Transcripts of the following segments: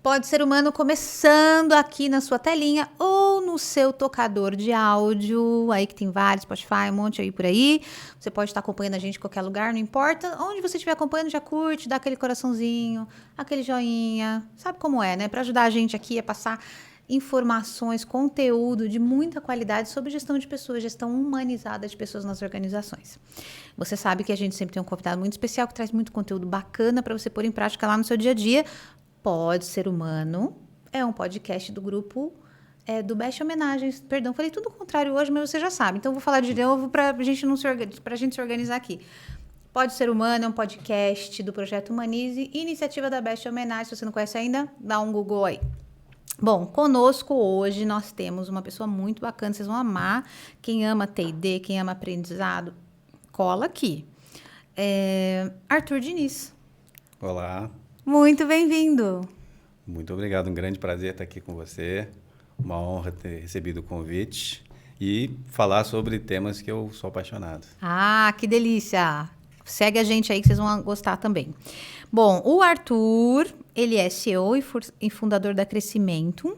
Pode Ser Humano começando aqui na sua telinha ou no seu tocador de áudio, aí que tem vários, Spotify, um monte aí por aí. Você pode estar acompanhando a gente em qualquer lugar, não importa. Onde você estiver acompanhando, já curte, dá aquele coraçãozinho, aquele joinha. Sabe como é, né? Para ajudar a gente aqui a passar informações, conteúdo de muita qualidade sobre gestão de pessoas, gestão humanizada de pessoas nas organizações. Você sabe que a gente sempre tem um convidado muito especial que traz muito conteúdo bacana para você pôr em prática lá no seu dia a dia. Pode Ser Humano é um podcast do grupo do Best Homenagens. Perdão, falei tudo o contrário hoje, mas você já sabe. Então, vou falar de novo para a gente se organizar aqui. Pode Ser Humano é um podcast do Projeto Humanize, iniciativa da Best Homenagens. Se você não conhece ainda, dá um Google aí. Bom, conosco hoje nós temos uma pessoa muito bacana, vocês vão amar. Quem ama T&D, quem ama aprendizado, cola aqui. Arthur Diniz. Olá. Muito bem-vindo. Muito obrigado, um grande prazer estar aqui com você. Uma honra ter recebido o convite e falar sobre temas que eu sou apaixonado. Ah, que delícia! Segue a gente aí que vocês vão gostar também. Bom, o Arthur, ele é CEO e fundador da Crescimento.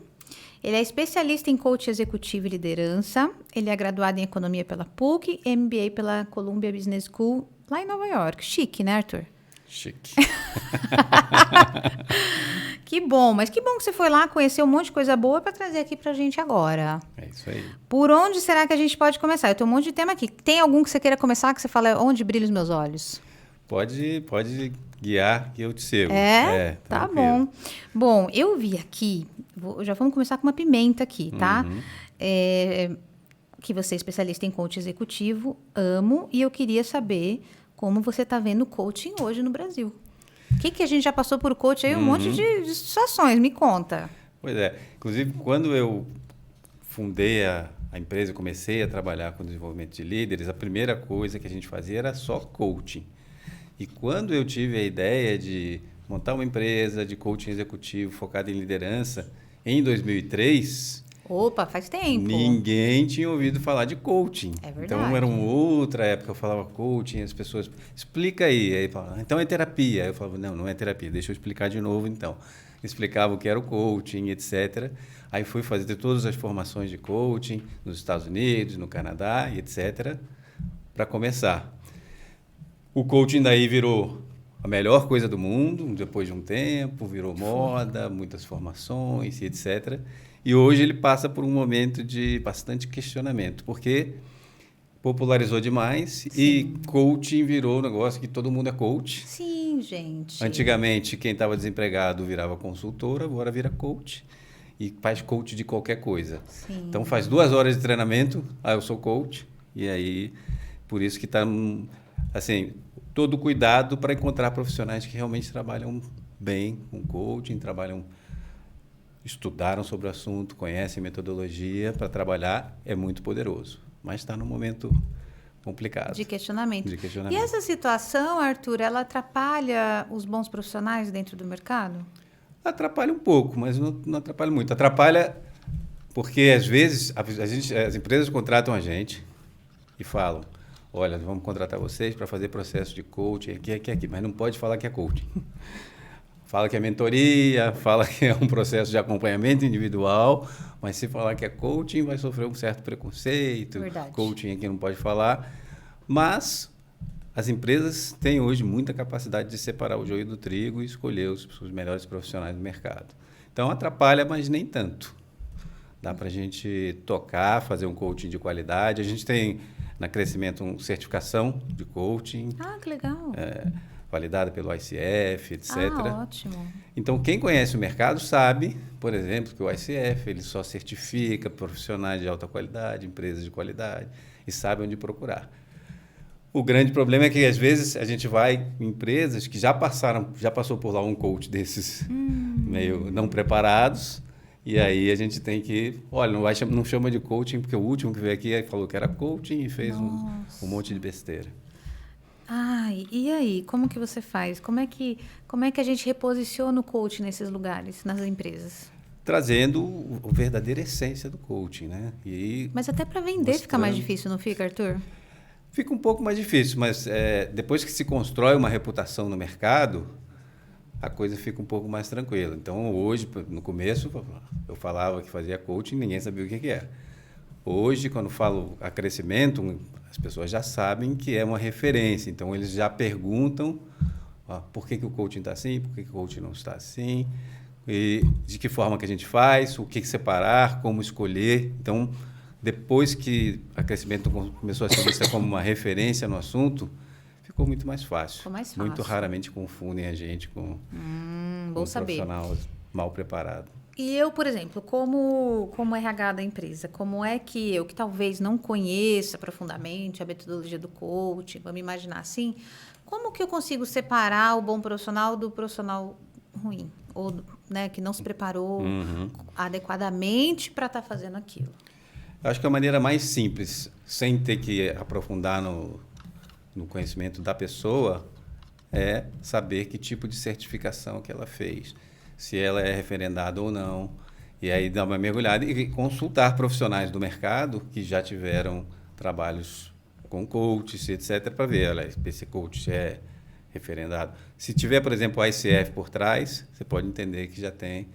Ele é especialista em coaching executivo e liderança. Ele é graduado em economia pela PUC, MBA pela Columbia Business School, lá em Nova York. Chique, né, Arthur? Chique. Que bom, mas que bom que você foi lá conhecer um monte de coisa boa para trazer aqui pra gente agora. É isso aí. Por onde será que a gente pode começar? Eu tenho um monte de tema aqui. Tem algum que você queira começar que você fala onde brilham os meus olhos? Pode guiar que eu te sigo. Tá tranquilo. bom. Bom, eu vi aqui, já vamos começar com uma pimenta aqui, tá? Que você é especialista em coaching executivo, amo, e eu queria saber como você está vendo o coaching hoje no Brasil. O que a gente já passou por coaching aí? Um monte de situações, me conta. Pois é. Inclusive, quando eu fundei a empresa, comecei a trabalhar com desenvolvimento de líderes, a primeira coisa que a gente fazia era só coaching. E quando eu tive a ideia de montar uma empresa de coaching executivo focada em liderança, em 2003... Opa, faz tempo. Ninguém tinha ouvido falar de coaching. É verdade. Então, era uma outra época, eu falava coaching, as pessoas... Explica aí. Aí falavam, então é terapia. Aí eu falava, não é terapia, deixa eu explicar de novo, então. Explicava o que era o coaching, etc. Aí fui fazer todas as formações de coaching nos Estados Unidos, no Canadá, etc. Para começar. O coaching daí virou a melhor coisa do mundo, depois de um tempo, virou moda, muitas formações, etc. E hoje ele passa por um momento de bastante questionamento, porque popularizou demais. Sim. E coaching virou um negócio que todo mundo é coach. Sim, gente. Antigamente, quem estava desempregado virava consultor, agora vira coach. E faz coach de qualquer coisa. Sim. Então, faz 2 horas de treinamento, eu sou coach. E aí, por isso que está, assim, todo cuidado para encontrar profissionais que realmente trabalham bem com coaching, estudaram sobre o assunto, conhecem metodologia para trabalhar, é muito poderoso. Mas está num momento complicado. De questionamento. De E essa situação, Arthur, ela atrapalha os bons profissionais dentro do mercado? Atrapalha um pouco, mas não atrapalha muito. Atrapalha porque, às vezes, as empresas contratam a gente e falam, olha, vamos contratar vocês para fazer processo de coaching, aqui, mas não pode falar que é coaching. Fala que é mentoria, fala que é um processo de acompanhamento individual, mas se falar que é coaching, vai sofrer um certo preconceito. Verdade. Coaching aqui não pode falar. Mas as empresas têm hoje muita capacidade de separar o joio do trigo e escolher os melhores profissionais do mercado. Então, atrapalha, mas nem tanto. Dá para a gente tocar, fazer um coaching de qualidade. A gente tem, na Crescimento, uma certificação de coaching. Ah, que legal. Validada pelo ICF, etc. Ah, ótimo. Então, quem conhece o mercado sabe, por exemplo, que o ICF ele só certifica profissionais de alta qualidade, empresas de qualidade, e sabe onde procurar. O grande problema é que, às vezes, a gente vai em empresas que já passou por lá um coach desses meio não preparados, e aí a gente tem que... Olha, não chama de coaching, porque o último que veio aqui falou que era coaching e fez um monte de besteira. Ai, e aí, como que você faz? Como é que a gente reposiciona o coaching nesses lugares, nas empresas? Trazendo a verdadeira essência do coaching, né? Mas até para vender fica mais difícil, não fica, Arthur? Fica um pouco mais difícil, mas depois que se constrói uma reputação no mercado, a coisa fica um pouco mais tranquila. Então, hoje, no começo, eu falava que fazia coaching, ninguém sabia o que era. Hoje, quando falo a crescimento, as pessoas já sabem que é uma referência. Então, eles já perguntam por que o coaching está assim, por que o coaching não está assim, e de que forma que a gente faz, o que separar, como escolher. Então, depois que a crescimento começou a ser vista como uma referência no assunto, ficou muito mais fácil. Ficou mais fácil. Muito raramente confundem a gente com um profissional mal preparado. E eu, por exemplo, como RH da empresa, como é que eu, que talvez não conheça profundamente a metodologia do coaching, vamos imaginar assim, como que eu consigo separar o bom profissional do profissional ruim? Ou, né, que não se preparou adequadamente para estar fazendo aquilo? Eu acho que a maneira mais simples, sem ter que aprofundar no conhecimento da pessoa, é saber que tipo de certificação que ela fez, se ela é referendada ou não, e aí dar uma mergulhada e consultar profissionais do mercado que já tiveram trabalhos com coaches, etc., para ver, olha, esse coach é referendado. Se tiver, por exemplo, o ICF por trás, você pode entender que já tem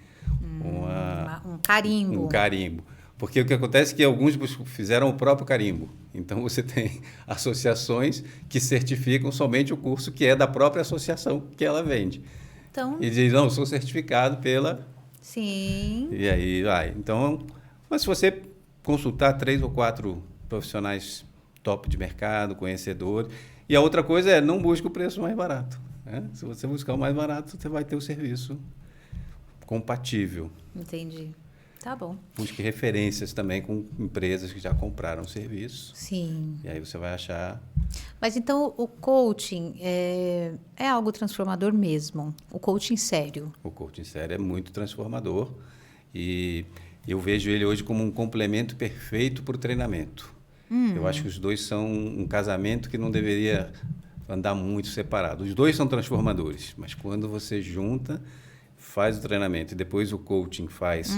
um carimbo. Um carimbo. Porque o que acontece é que alguns fizeram o próprio carimbo. Então, você tem associações que certificam somente o curso que é da própria associação que ela vende. Então, E diz, não, sou certificado pela... Sim. E aí vai. Então, mas se você consultar 3 ou 4 profissionais top de mercado, conhecedores... E a outra coisa é, não busque o preço mais barato. Né? Se você buscar o mais barato, você vai ter o serviço compatível. Entendi. Tá bom. Busque referências também com empresas que já compraram o serviço. Sim. E aí você vai achar... Mas então o coaching é algo transformador mesmo? O coaching sério? O coaching sério é muito transformador e eu vejo ele hoje como um complemento perfeito para o treinamento. Eu acho que os dois são um casamento que não deveria andar muito separado. Os dois são transformadores, mas quando você junta, faz o treinamento e depois o coaching faz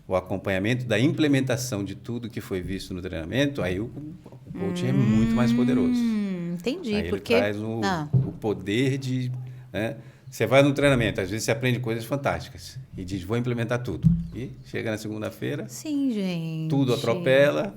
o acompanhamento da implementação de tudo que foi visto no treinamento, aí o coaching é muito mais poderoso. Entendi. Aí porque ele traz o poder de... Né? Você vai no treinamento, às vezes você aprende coisas fantásticas e diz, vou implementar tudo. E chega na segunda-feira, sim, gente. tudo atropela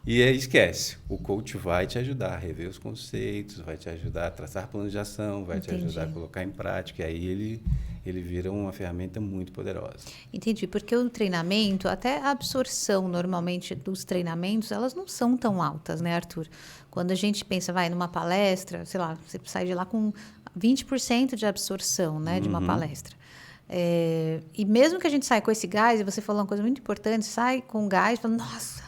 e aí esquece. O coach vai te ajudar a rever os conceitos, vai te ajudar a traçar planos de ação, vai te ajudar a colocar em prática. E aí ele vira uma ferramenta muito poderosa. Entendi, porque o treinamento, até a absorção normalmente dos treinamentos, elas não são tão altas, né, Arthur? Quando a gente pensa, vai numa palestra, sei lá, você sai de lá com 20% de absorção, né, de uma palestra. E mesmo que a gente saia com esse gás, e você falou uma coisa muito importante, sai com gás, fala, nossa,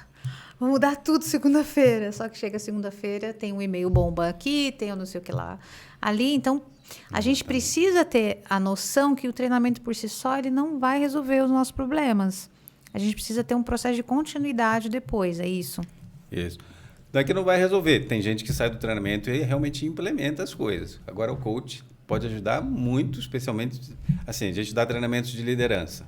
vou mudar tudo segunda-feira. Só que chega segunda-feira, tem um e-mail bomba aqui, tem um não sei o que lá ali. Então, a gente precisa ter a noção que o treinamento por si só ele não vai resolver os nossos problemas. A gente precisa ter um processo de continuidade depois, é isso? Isso. Daqui não vai resolver. Tem gente que sai do treinamento e realmente implementa as coisas. Agora, o coach pode ajudar muito, especialmente... Assim, a gente dá treinamentos de liderança.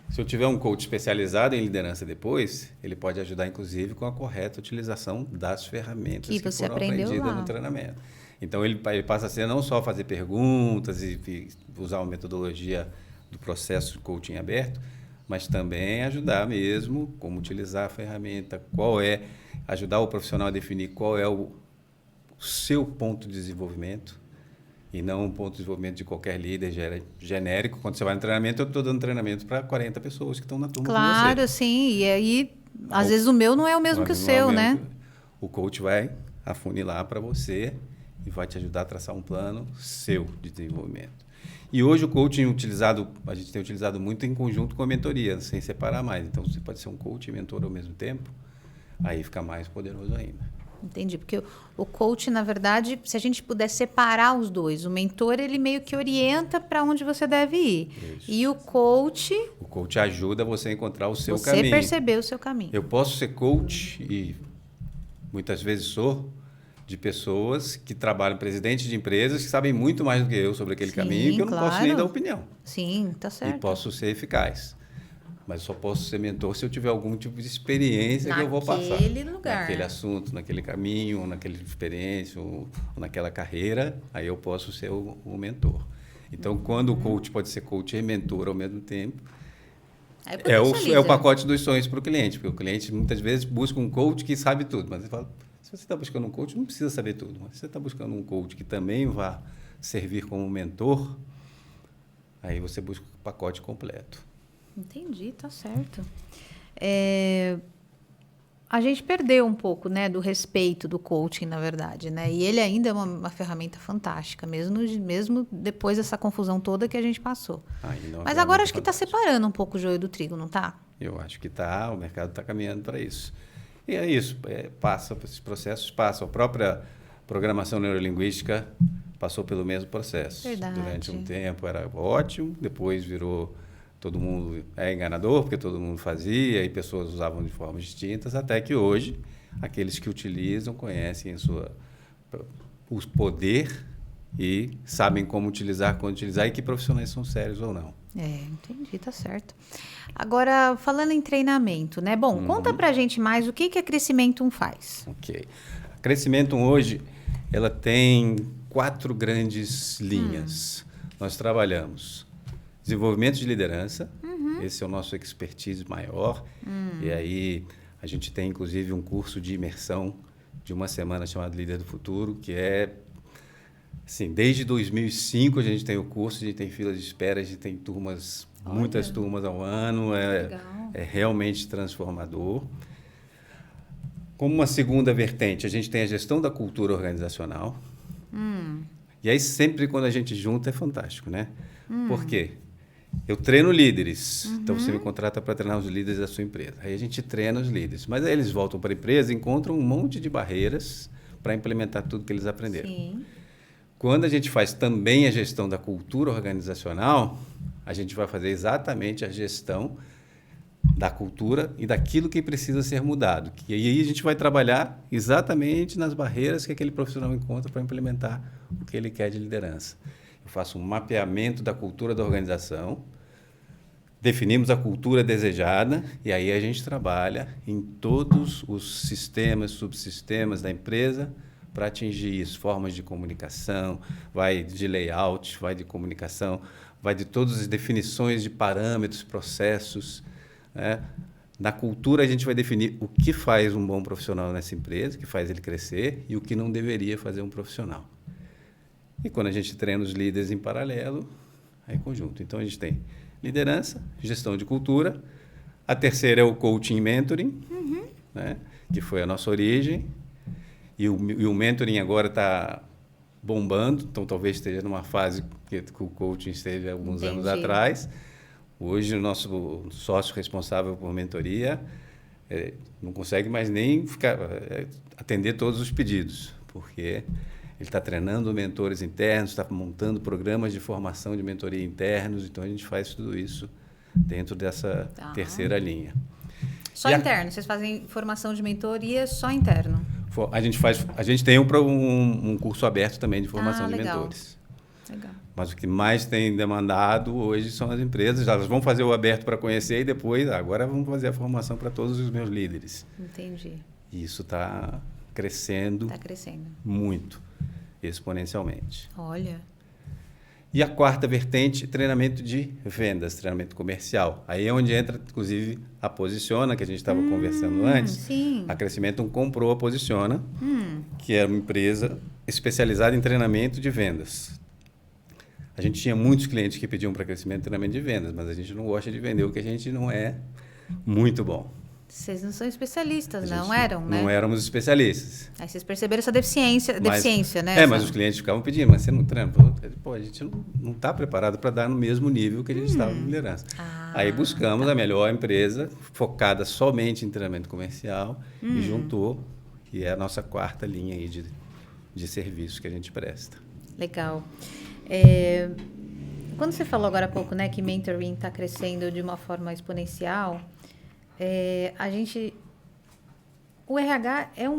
Se eu tiver um coach especializado em liderança depois, ele pode ajudar, inclusive, com a correta utilização das ferramentas que você foram aprendeu aprendidas lá no treinamento. Então, ele passa a ser não só fazer perguntas e usar uma metodologia do processo de coaching aberto, mas também ajudar mesmo como utilizar a ferramenta, ajudar o profissional a definir qual é o seu ponto de desenvolvimento, e não um ponto de desenvolvimento de qualquer líder genérico. Quando você vai no treinamento, eu estou dando treinamento para 40 pessoas que estão na turma com você. Claro, sim. E aí, às vezes o meu não é o mesmo que o seu, né? O coach vai afunilar para você e vai te ajudar a traçar um plano seu de desenvolvimento. E hoje o coaching a gente tem utilizado muito em conjunto com a mentoria, sem separar mais. Então, você pode ser um coach e mentor ao mesmo tempo, aí fica mais poderoso ainda. Entendi, porque o coach, na verdade, se a gente puder separar os dois, o mentor, ele meio que orienta para onde você deve ir. Isso. E o coach... O coach ajuda você a encontrar o seu caminho. Você perceber o seu caminho. Eu posso ser coach, e muitas vezes sou, de pessoas que trabalham, presidentes de empresas, que sabem muito mais do que eu sobre aquele caminho, que eu não posso nem dar opinião. Sim, tá certo. E posso ser eficaz. Mas só posso ser mentor se eu tiver algum tipo de experiência que eu vou passar. Naquele lugar. Naquele assunto, naquele caminho, naquela experiência, ou naquela carreira, aí eu posso ser o mentor. Então, quando o coach pode ser coach e mentor ao mesmo tempo, Aí é o potencializa. pacote dos sonhos para o cliente, porque o cliente muitas vezes busca um coach que sabe tudo, mas ele fala, se você está buscando um coach, não precisa saber tudo, mas se você está buscando um coach que também vá servir como mentor, aí você busca o pacote completo. Entendi, tá certo. A gente perdeu um pouco, né, do respeito do coaching, na verdade, né? E ele ainda é uma ferramenta fantástica, mesmo depois dessa confusão toda que a gente passou. Ainda é uma Mas agora ferramenta acho que está fantástica. separando um pouco o joio do trigo, não tá? Eu acho que está, o mercado está caminhando para isso. E é isso, passa, esses processos passam. A própria programação neurolinguística passou pelo mesmo processo. Verdade. Durante um tempo era ótimo, depois virou todo mundo enganador, porque todo mundo fazia e pessoas usavam de formas distintas, até que hoje aqueles que utilizam conhecem o poder e sabem como utilizar, quando utilizar e que profissionais são sérios ou não. Entendi, tá certo. Agora, falando em treinamento, né? Bom, conta pra gente mais o que a Crescimento faz. Ok. A Crescimento hoje, ela tem 4 grandes linhas. Nós trabalhamos desenvolvimento de liderança, esse é o nosso expertise maior, e aí a gente tem inclusive um curso de imersão de uma semana chamado Líder do Futuro, que é, assim, desde 2005 a gente tem o curso, a gente tem fila de espera, a gente tem turmas, muitas turmas ao ano, Legal. é realmente transformador. Como uma segunda vertente, a gente tem a gestão da cultura organizacional. E aí, sempre quando a gente junta, é fantástico, né? Por quê? Eu treino líderes. Então, você me contrata para treinar os líderes da sua empresa. Aí a gente treina os líderes. Mas aí eles voltam para a empresa e encontram um monte de barreiras para implementar tudo que eles aprenderam. Sim. Quando a gente faz também a gestão da cultura organizacional, a gente vai fazer exatamente a gestão da cultura e daquilo que precisa ser mudado. E aí a gente vai trabalhar exatamente nas barreiras que aquele profissional encontra para implementar o que ele quer de liderança. Eu faço um mapeamento da cultura da organização, definimos a cultura desejada e aí a gente trabalha em todos os sistemas, subsistemas da empresa para atingir isso. Formas de comunicação, vai de layout, vai de comunicação, vai de todas as definições de parâmetros, processos. Na cultura, a gente vai definir o que faz um bom profissional nessa empresa, o que faz ele crescer e o que não deveria fazer um profissional. E quando a gente treina os líderes em paralelo, é conjunto. Então, a gente tem liderança, gestão de cultura. A terceira é o coaching e mentoring, né, que foi a nossa origem. E o mentoring agora está bombando, então talvez esteja numa fase que o coaching esteve há alguns anos atrás. Hoje, o nosso sócio responsável por mentoria não consegue mais nem atender todos os pedidos, porque ele está treinando mentores internos, está montando programas de formação de mentoria internos, então a gente faz tudo isso dentro dessa terceira linha. Só interno? Vocês fazem formação de mentoria só interno? A gente tem um curso aberto também de formação de legal. mentores. Legal. Mas o que mais tem demandado hoje são as empresas. Elas vão fazer o aberto para conhecer e depois, agora vamos fazer a formação para todos os meus líderes. Entendi. E isso está crescendo. Está crescendo. Muito, exponencialmente. Olha. E a quarta vertente, treinamento de vendas, treinamento comercial. Aí é onde entra, inclusive, a Posiciona, que a gente estava conversando antes. Sim. A Crescimento comprou a Posiciona, que era uma empresa especializada em treinamento de vendas. A gente tinha muitos clientes que pediam para Crescimento treinamento de vendas, mas a gente não gosta de vender o que a gente não é muito bom. Vocês não são especialistas, não gente eram, né? Não éramos especialistas. Aí vocês perceberam essa deficiência, né? Mas os clientes ficavam pedindo, mas você não treina? Pô, a gente não está preparado para dar no mesmo nível que a gente estava em liderança. Aí buscamos a melhor empresa, focada somente em treinamento comercial, e juntou, que é a nossa quarta linha aí de serviço que a gente presta. Legal. Quando você falou agora há pouco, né, que mentoring está crescendo de uma forma exponencial, o RH é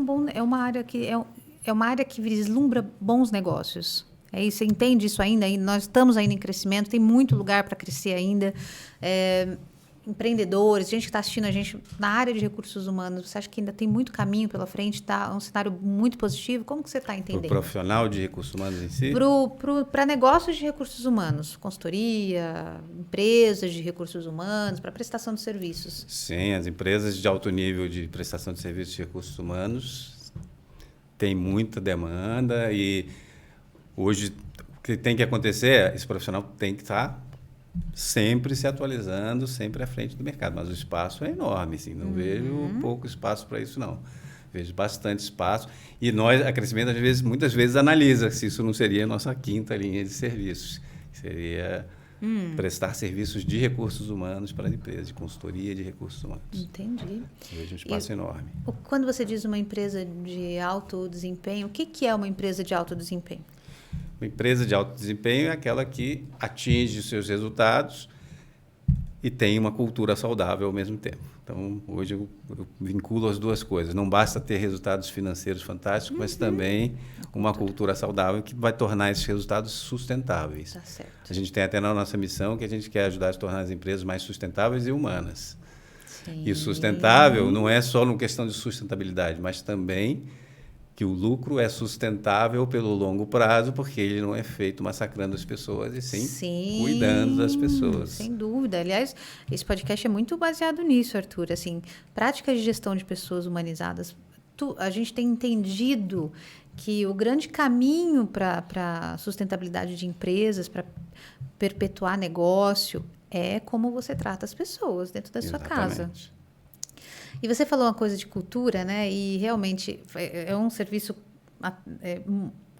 uma área que vislumbra bons negócios. Você entende isso ainda? Nós estamos ainda em crescimento, tem muito lugar para crescer ainda. empreendedores, gente que está assistindo a gente na área de recursos humanos, você acha que ainda tem muito caminho pela frente? Tá um cenário muito positivo? Como que você está entendendo? Para o profissional de recursos humanos em si? Para negócios de recursos humanos, consultoria, empresas de recursos humanos, para prestação de serviços. Sim, as empresas de alto nível de prestação de serviços de recursos humanos têm muita demanda e hoje o que tem que acontecer é esse profissional tem que estar sempre se atualizando, sempre à frente do mercado, mas o espaço é enorme, assim, não vejo pouco espaço para isso, não. Vejo bastante espaço e a Crescimento, muitas vezes analisa se isso não seria a nossa quinta linha de serviços, seria prestar serviços de recursos humanos para as empresas, de consultoria de recursos humanos. Entendi. Vejo um espaço enorme. Quando você diz uma empresa de alto desempenho, o que é uma empresa de alto desempenho? Uma empresa de alto desempenho é aquela que atinge os seus resultados e tem uma cultura saudável ao mesmo tempo. Então, hoje eu vinculo as duas coisas. Não basta ter resultados financeiros fantásticos, mas também uma cultura saudável que vai tornar esses resultados sustentáveis. Tá certo. A gente tem até na nossa missão que a gente quer ajudar a tornar as empresas mais sustentáveis e humanas. Sim. E o sustentável não é só no questão de sustentabilidade, mas também que o lucro é sustentável pelo longo prazo, porque ele não é feito massacrando as pessoas, e sim cuidando das pessoas. Sem dúvida. Aliás, esse podcast é muito baseado nisso, Arthur. Assim, práticas de gestão de pessoas humanizadas. A gente tem entendido que o grande caminho para a sustentabilidade de empresas, para perpetuar negócio, é como você trata as pessoas dentro da sua casa. E você falou uma coisa de cultura, né? E realmente é um serviço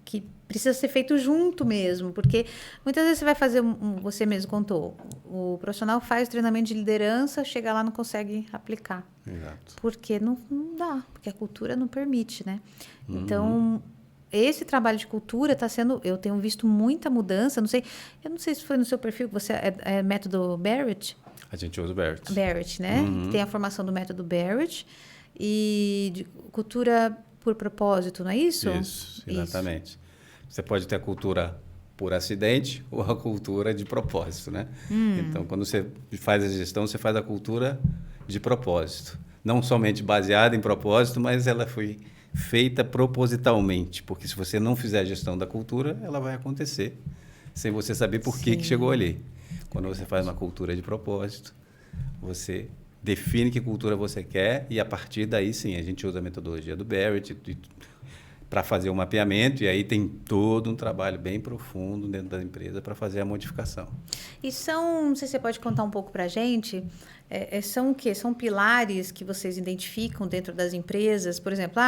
que precisa ser feito junto mesmo, porque muitas vezes você vai fazer, você mesmo contou, o profissional faz treinamento de liderança, chega lá e não consegue aplicar. Exato. Porque não dá, porque a cultura não permite, né? Então, esse trabalho de cultura está sendo, eu tenho visto muita mudança, eu não sei se foi no seu perfil, que você é método Barrett. A gente usa o Barrett. Barrett, né? Tem a formação do método Barrett e de cultura por propósito, não é isso? Isso, exatamente. Isso. Você pode ter a cultura por acidente ou a cultura de propósito, né? Então, quando você faz a gestão, você faz a cultura de propósito. Não somente baseada em propósito, mas ela foi feita propositalmente, porque se você não fizer a gestão da cultura, ela vai acontecer sem você saber por que chegou ali. Quando você faz uma cultura de propósito, você define que cultura você quer e, a partir daí, sim, a gente usa a metodologia do Barrett para fazer o mapeamento e aí tem todo um trabalho bem profundo dentro da empresa para fazer a modificação. E não sei se você pode contar um pouco para a gente, são o quê? São pilares que vocês identificam dentro das empresas? Por exemplo,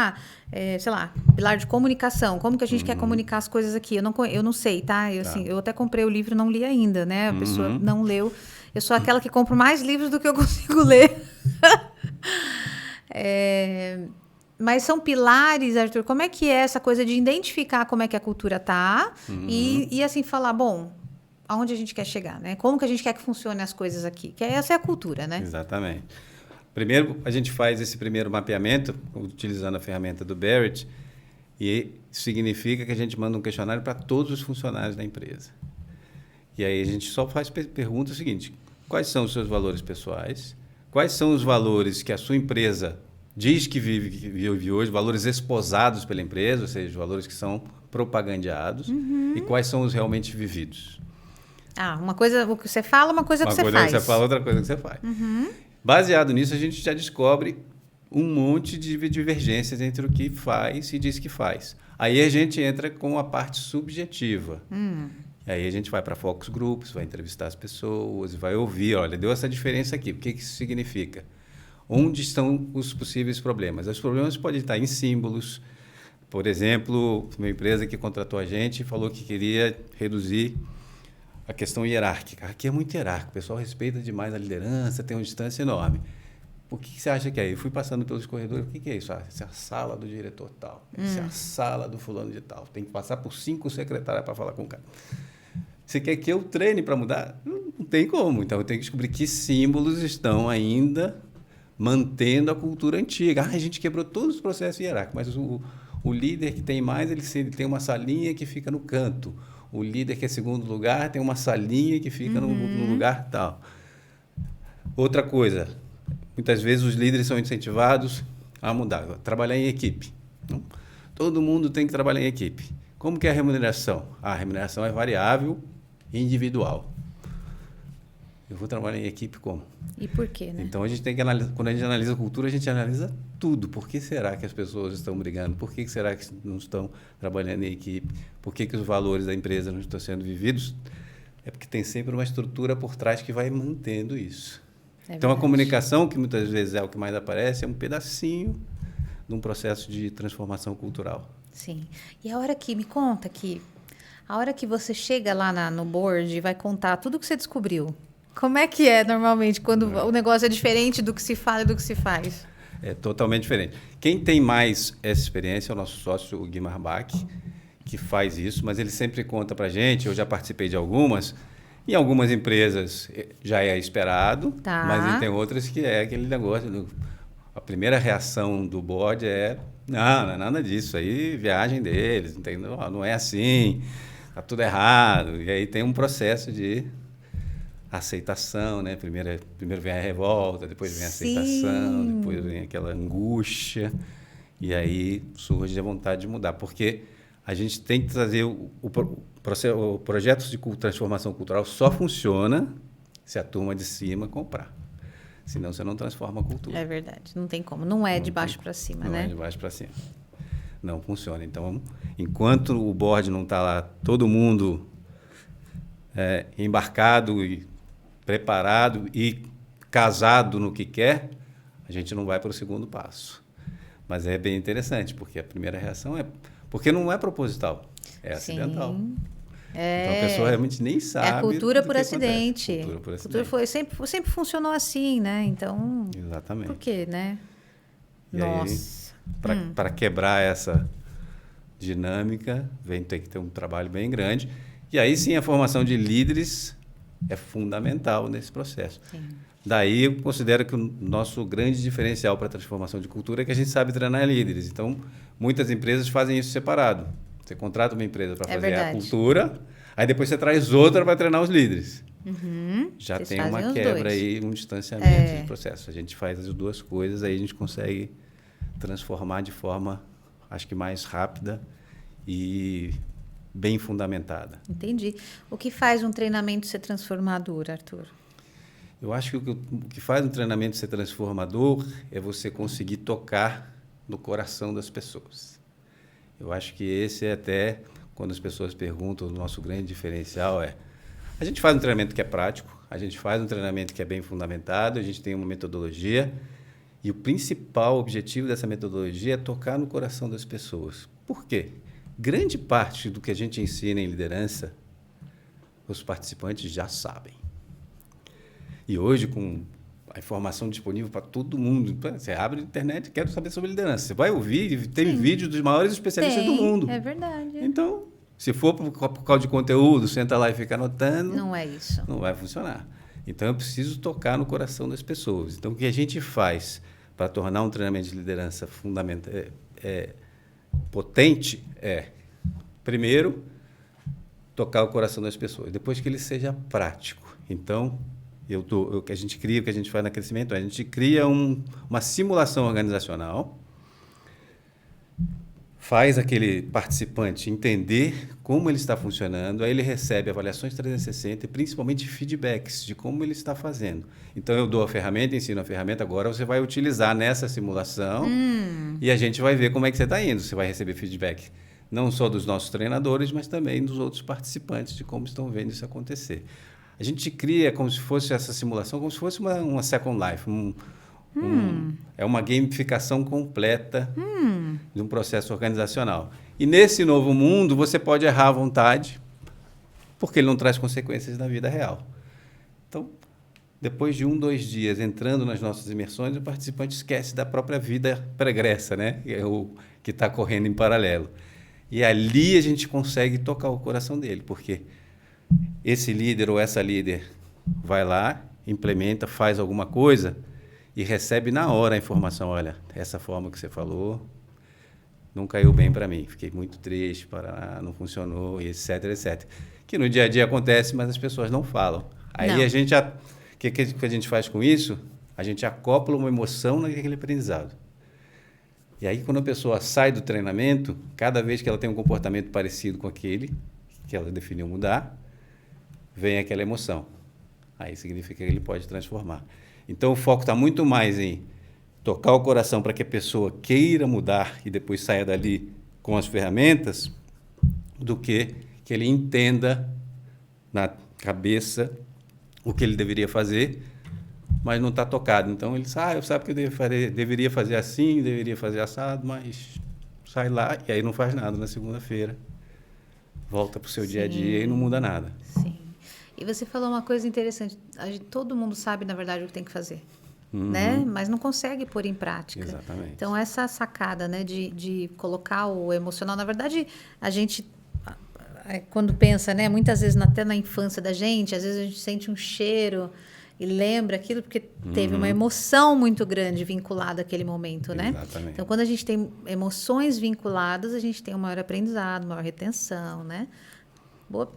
sei lá, pilar de comunicação. Como que a gente quer comunicar as coisas aqui? Eu não sei, tá? Eu até comprei o livro e não li ainda, né? A pessoa não leu. Eu sou aquela que compro mais livros do que eu consigo ler. Mas são pilares, Arthur, como é que é essa coisa de identificar como é que a cultura está e assim, falar, bom, aonde a gente quer chegar, né? Como que a gente quer que funcione as coisas aqui? Que essa é a cultura, né? Exatamente. Primeiro, a gente faz esse primeiro mapeamento utilizando a ferramenta do Barrett e isso significa que a gente manda um questionário para todos os funcionários da empresa. E aí a gente só faz pergunta seguinte, quais são os seus valores pessoais? Quais são os valores que a sua empresa diz que vive hoje, valores esposados pela empresa, ou seja, valores que são propagandeados, e quais são os realmente vividos. Uma coisa o que você fala, uma coisa que você faz. Uma coisa que você fala, outra coisa que você faz. Baseado nisso, a gente já descobre um monte de divergências entre o que faz e diz que faz. Aí a gente entra com a parte subjetiva. Aí a gente vai para focus groups, vai entrevistar as pessoas, vai ouvir, olha, deu essa diferença aqui, o que isso significa? Onde estão os possíveis problemas? Os problemas podem estar em símbolos. Por exemplo, uma empresa que contratou a gente falou que queria reduzir a questão hierárquica. Aqui é muito hierárquico, o pessoal respeita demais a liderança, tem uma distância enorme. O que você acha que é? Eu fui passando pelos corredores, o que é isso? Isso é a sala do diretor tal, isso é a sala do fulano de tal. Tem que passar por 5 secretárias para falar com o cara. Você quer que eu treine para mudar? Não tem como. Então, eu tenho que descobrir que símbolos estão ainda mantendo a cultura antiga. A gente quebrou todos os processos hierárquicos, mas o líder que tem mais, ele tem uma salinha que fica no canto. O líder que é segundo lugar tem uma salinha que fica no lugar tal. Outra coisa, muitas vezes os líderes são incentivados a mudar, trabalhar em equipe. Não? Todo mundo tem que trabalhar em equipe. Como que é a remuneração? A remuneração é variável e individual. Eu vou trabalhar em equipe como? E por quê, né? Então, a gente tem que analisar, quando a gente analisa a cultura, a gente analisa tudo. Por que será que as pessoas estão brigando? Por que será que não estão trabalhando em equipe? Por que os valores da empresa não estão sendo vividos? É porque tem sempre uma estrutura por trás que vai mantendo isso. Então, a comunicação, que muitas vezes é o que mais aparece, é um pedacinho de um processo de transformação cultural. Sim. E me conta aqui, a hora que você chega lá no board e vai contar tudo que você descobriu, como é que é normalmente quando o negócio é diferente do que se fala e do que se faz? É totalmente diferente. Quem tem mais essa experiência é o nosso sócio, o Guimar Bach, que faz isso, mas ele sempre conta para a gente, eu já participei de algumas, em algumas empresas já é esperado, tá. Mas tem outras que é aquele negócio, a primeira reação do board é, não é nada disso, aí viagem deles, não é assim, está tudo errado, e aí tem um processo de aceitação, né? Primeiro vem a revolta, depois vem a aceitação, depois vem aquela angústia, e aí surge a vontade de mudar, porque a gente tem que trazer o projeto de transformação cultural só funciona se a turma de cima comprar. Senão você não transforma a cultura. É verdade, não tem como. Não é de baixo para cima, né? Não é de baixo para cima. Não funciona. Então, enquanto o board não está lá, todo mundo embarcado e preparado e casado no que quer, a gente não vai para o segundo passo. Mas é bem interessante, porque a primeira reação é... Porque não é proposital, é acidental. Então, a pessoa realmente nem sabe. É a cultura por acidente. Cultura por acidente. Cultura sempre funcionou assim, né? Então, exatamente. Por quê, né? E nossa. Para quebrar essa dinâmica, tem que ter um trabalho bem grande. E aí sim, a formação de líderes é fundamental nesse processo. Sim. Daí eu considero que o nosso grande diferencial para a transformação de cultura é que a gente sabe treinar líderes. Então, muitas empresas fazem isso separado. Você contrata uma empresa para fazer a cultura, aí depois você traz outra para treinar os líderes. Já Vocês tem uma quebra aí, um distanciamento de processo. A gente faz as duas coisas, aí a gente consegue transformar de forma, acho que mais rápida e bem fundamentada. Entendi. O que faz um treinamento ser transformador, Arthur? Eu acho que o que faz um treinamento ser transformador é você conseguir tocar no coração das pessoas. Eu acho que esse é até, quando as pessoas perguntam, o nosso grande diferencial é... A gente faz um treinamento que é prático, a gente faz um treinamento que é bem fundamentado, a gente tem uma metodologia, e o principal objetivo dessa metodologia é tocar no coração das pessoas. Por quê? Grande parte do que a gente ensina em liderança, os participantes já sabem. E hoje, com a informação disponível para todo mundo, você abre a internet, quero saber sobre liderança. Você vai ouvir, tem vídeo dos maiores especialistas do mundo. É verdade. Então, se for por causa de conteúdo, senta lá e fica anotando... Não é isso. Não vai funcionar. Então, eu preciso tocar no coração das pessoas. Então, o que a gente faz para tornar um treinamento de liderança potente é, primeiro, tocar o coração das pessoas. Depois que ele seja prático. Então, o que a gente cria, o que a gente faz na Crescimento, a gente cria uma simulação organizacional, faz aquele participante entender como ele está funcionando, aí ele recebe avaliações 360 e principalmente feedbacks de como ele está fazendo. Então, eu dou a ferramenta, ensino a ferramenta, agora você vai utilizar nessa simulação e a gente vai ver como é que você está indo. Você vai receber feedback não só dos nossos treinadores, mas também dos outros participantes de como estão vendo isso acontecer. A gente cria como se fosse essa simulação, como se fosse uma Second Life, é uma gamificação completa de um processo organizacional. E nesse novo mundo, você pode errar à vontade, porque ele não traz consequências na vida real. Então, depois de 2 dias entrando nas nossas imersões, o participante esquece da própria vida pregressa, né? Que está correndo em paralelo. E ali a gente consegue tocar o coração dele, porque esse líder ou essa líder vai lá, implementa, faz alguma coisa e recebe na hora a informação, olha, essa forma que você falou não caiu bem para mim, fiquei muito triste, não funcionou, e etc, etc. Que no dia a dia acontece, mas as pessoas não falam. Aí a gente já que a gente faz com isso? A gente acopla uma emoção naquele aprendizado. E aí, quando a pessoa sai do treinamento, cada vez que ela tem um comportamento parecido com aquele que ela definiu mudar, vem aquela emoção. Aí significa que ele pode transformar. Então, o foco está muito mais em tocar o coração para que a pessoa queira mudar e depois saia dali com as ferramentas, do que ele entenda na cabeça o que ele deveria fazer, mas não está tocado. Então, ele sabe que eu deveria fazer assim, deveria fazer assado, mas sai lá e aí não faz nada na segunda-feira. Volta para o seu dia a dia e não muda nada. Sim. E você falou uma coisa interessante. Todo mundo sabe, na verdade, o que tem que fazer. Né? Mas não consegue pôr em prática. Exatamente. Então, essa sacada, né, de colocar o emocional... Na verdade, a gente... Quando pensa, né, muitas vezes até na infância da gente, às vezes a gente sente um cheiro e lembra aquilo porque teve uma emoção muito grande vinculada àquele momento, né? Exatamente. Então, quando a gente tem emoções vinculadas, a gente tem um maior aprendizado, maior retenção, né? Boa,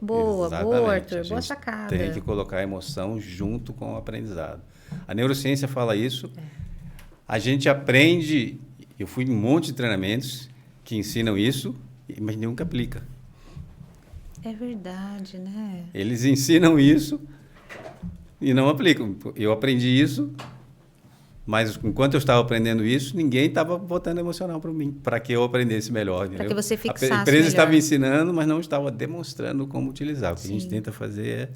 Arthur. Boa sacada. Tem que colocar a emoção junto com o aprendizado. A neurociência fala isso. A gente aprende... Eu fui em um monte de treinamentos que ensinam isso, mas nunca aplica. É verdade, né? Eles ensinam isso e não aplicam. Eu aprendi isso, mas enquanto eu estava aprendendo isso, ninguém estava botando emocional para mim, para que eu aprendesse melhor. Para que você fixasse A empresa melhor. estava ensinando, mas não estava demonstrando como utilizar. O que Sim. a gente tenta fazer é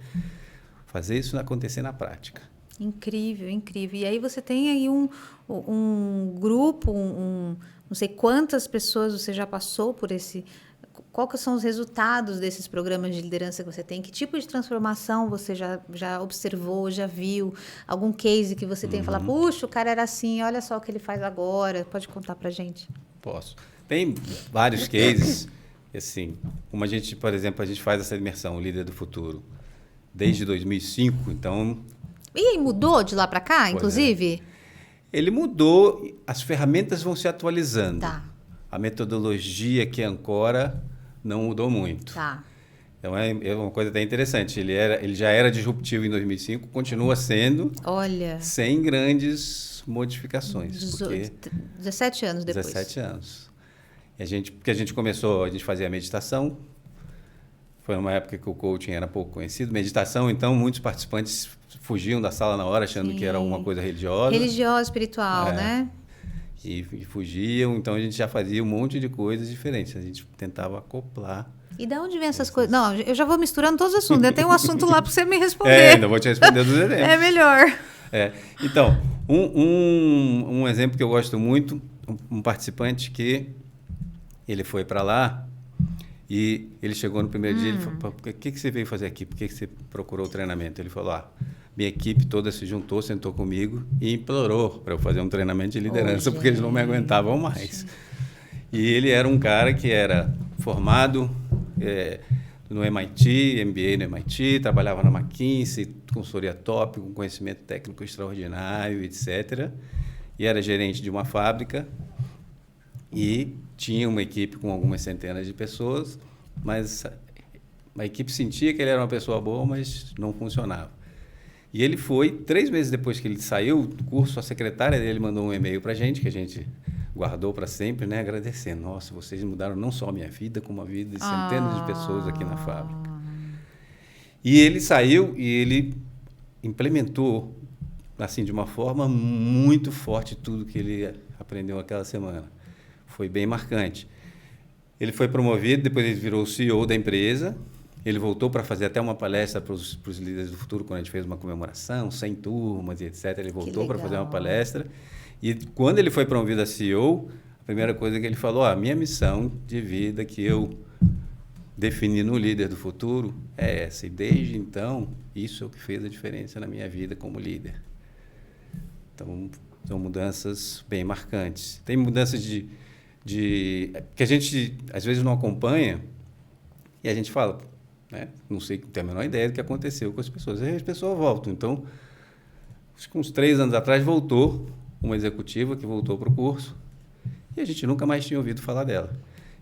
fazer isso acontecer na prática. Incrível, incrível. E aí você tem aí um grupo, não sei quantas pessoas você já passou por esse... Qual que são os resultados desses programas de liderança que você tem? Que tipo de transformação você já observou, já viu? Algum case que você tem que falar, puxa, o cara era assim, olha só o que ele faz agora. Pode contar pra gente? Posso. Tem vários cases, assim, como a gente, por exemplo, a gente faz essa imersão, o Líder do Futuro, desde 2005, então... E aí, mudou de lá para cá, inclusive? Ele mudou, as ferramentas vão se atualizando. Tá. A metodologia que ancora não mudou muito. Tá. Então, é uma coisa até interessante. Ele já era disruptivo em 2005, continua sendo, Olha, sem grandes modificações. 17 anos depois. 17 anos. Porque a gente começou, a gente fazia meditação. Foi uma época que o coaching era pouco conhecido. Meditação, então, muitos participantes fugiam da sala na hora, achando que era alguma coisa religiosa. Religiosa, espiritual, né? E fugiam, então a gente já fazia um monte de coisas diferentes. A gente tentava acoplar. E de onde vem essas coisas? Não, eu já vou misturando todos os assuntos. Eu tenho um assunto lá para você me responder. Ainda vou te responder dos exemplos. É melhor. Então, um exemplo que eu gosto muito, um participante que ele foi para lá e ele chegou no primeiro dia e ele falou, o que você veio fazer aqui? Por que você procurou o treinamento? Ele falou, minha equipe toda se juntou, sentou comigo e implorou para eu fazer um treinamento de liderança, porque eles não me aguentavam mais. E ele era um cara que era formado no MIT, MBA no MIT, trabalhava na McKinsey, consultoria top, com conhecimento técnico extraordinário, etc. E era gerente de uma fábrica e tinha uma equipe com algumas centenas de pessoas, mas a equipe sentia que ele era uma pessoa boa, mas não funcionava. E ele foi, 3 meses depois que ele saiu do curso, a secretária dele mandou um e-mail para a gente, que a gente guardou para sempre, né? Agradecendo. Nossa, vocês mudaram não só a minha vida, como a vida de centenas de pessoas aqui na fábrica. E ele saiu e ele implementou, assim, de uma forma muito forte tudo que ele aprendeu aquela semana. Foi bem marcante. Ele foi promovido, depois ele virou o CEO da empresa. Ele voltou para fazer até uma palestra para os líderes do futuro, quando a gente fez uma comemoração, 100 turmas e etc. Ele voltou para fazer uma palestra. E quando ele foi promovido a CEO, a primeira coisa que ele falou, a minha missão de vida que eu defini no Líder do Futuro é essa. E desde então, isso é o que fez a diferença na minha vida como líder. Então, são mudanças bem marcantes. Tem mudanças que a gente, às vezes, não acompanha e a gente fala... Não sei, não tenho a menor ideia do que aconteceu com as pessoas. Aí as pessoas voltam. Então, acho que uns 3 anos atrás voltou uma executiva que voltou para o curso e a gente nunca mais tinha ouvido falar dela.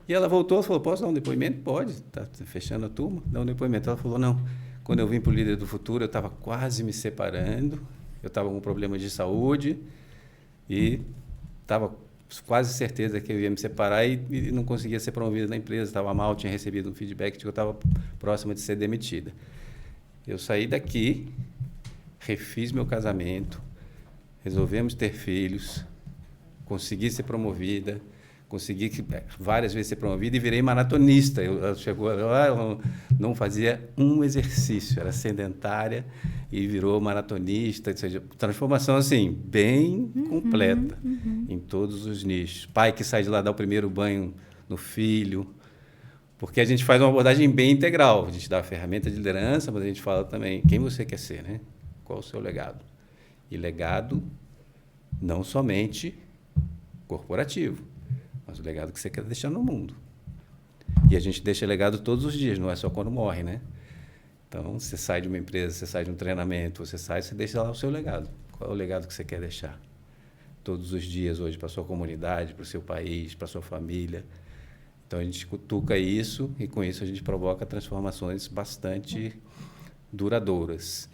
E ela voltou e falou, posso dar um depoimento? Pode, está fechando a turma, dá um depoimento. Ela falou, não, Quando eu vim para o Líder do Futuro, eu estava quase me separando, eu estava com problemas de saúde e estava quase certeza que eu ia me separar e não conseguia ser promovido na empresa, estava mal, tinha recebido um feedback de que eu estava próxima de ser demitida. Eu saí daqui, refiz meu casamento, resolvemos ter filhos, consegui ser promovida, consegui várias vezes ser promovida e virei maratonista. Chegou lá, eu não fazia um exercício, era sedentária e virou maratonista, ou seja, transformação assim, bem completa em todos os nichos. Pai que sai de lá, dá o primeiro banho no filho, porque a gente faz uma abordagem bem integral. A gente dá a ferramenta de liderança, mas a gente fala também quem você quer ser, né? Qual o seu legado? E legado não somente corporativo, mas o legado que você quer deixar no mundo. E a gente deixa legado todos os dias, não é só quando morre, né? Então, você sai de uma empresa, você sai de um treinamento, você deixa lá o seu legado. Qual é o legado que você quer deixar? Todos os dias hoje para a sua comunidade, para o seu país, para a sua família. Então, a gente cutuca isso e, com isso, a gente provoca transformações bastante duradouras.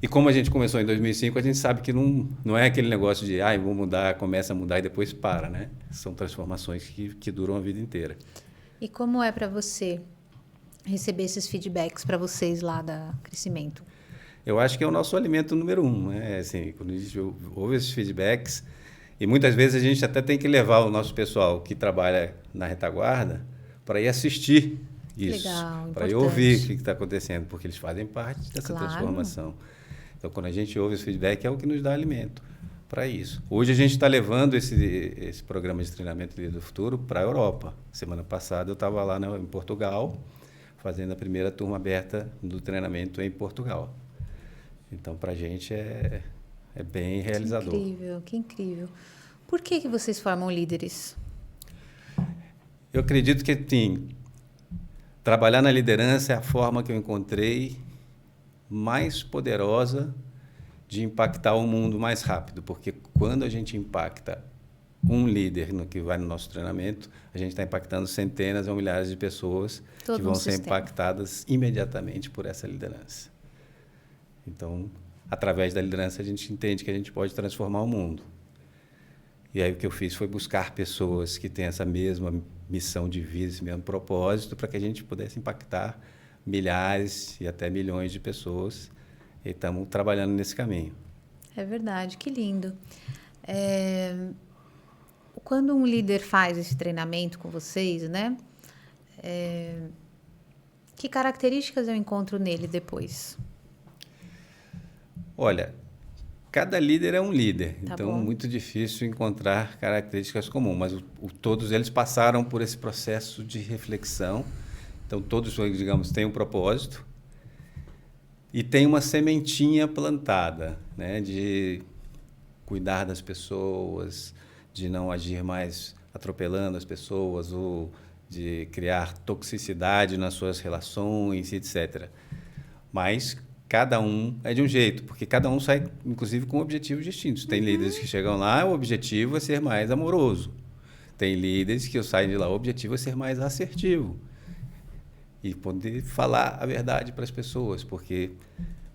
E como a gente começou em 2005, a gente sabe que não é aquele negócio de vou mudar, começa a mudar e depois para, né? São transformações que duram a vida inteira. E como é para você receber esses feedbacks para vocês lá da Crescimento? Eu acho que é o nosso alimento número 1, né? Assim, quando a gente ouve esses feedbacks, e muitas vezes a gente até tem que levar o nosso pessoal que trabalha na retaguarda para ir assistir isso, para ir ouvir o que está acontecendo, porque eles fazem parte dessa transformação. Então, quando a gente ouve esse feedback, é o que nos dá alimento para isso. Hoje a gente está levando esse programa de treinamento Líder do Futuro para a Europa. Semana passada eu estava lá em Portugal, fazendo a primeira turma aberta do treinamento em Portugal. Então, para a gente é bem realizador. Que incrível. Por que vocês formam líderes? Eu acredito que, trabalhar na liderança é a forma que eu encontrei mais poderosa de impactar o mundo mais rápido, porque quando a gente impacta um líder no que vai no nosso treinamento, a gente está impactando centenas ou milhares de pessoas que vão ser impactadas imediatamente por essa liderança. Então, através da liderança, a gente entende que a gente pode transformar o mundo. E aí o que eu fiz foi buscar pessoas que têm essa mesma missão de vida, esse mesmo propósito, para que a gente pudesse impactar milhares e até milhões de pessoas. E estamos trabalhando nesse caminho. É verdade, que lindo. Quando um líder faz esse treinamento com vocês, né? Que características eu encontro nele depois? Olha, cada líder é um líder, Tá então bom. Muito difícil encontrar características comuns, mas todos eles passaram por esse processo de reflexão. Então, todos, digamos, têm um propósito e tem uma sementinha plantada, né, de cuidar das pessoas, de não agir mais atropelando as pessoas ou de criar toxicidade nas suas relações, etc. Mas cada um é de um jeito, porque cada um sai, inclusive, com objetivos distintos. Tem líderes que chegam lá, o objetivo é ser mais amoroso. Tem líderes que saem de lá, o objetivo é ser mais assertivo. E poder falar a verdade para as pessoas, porque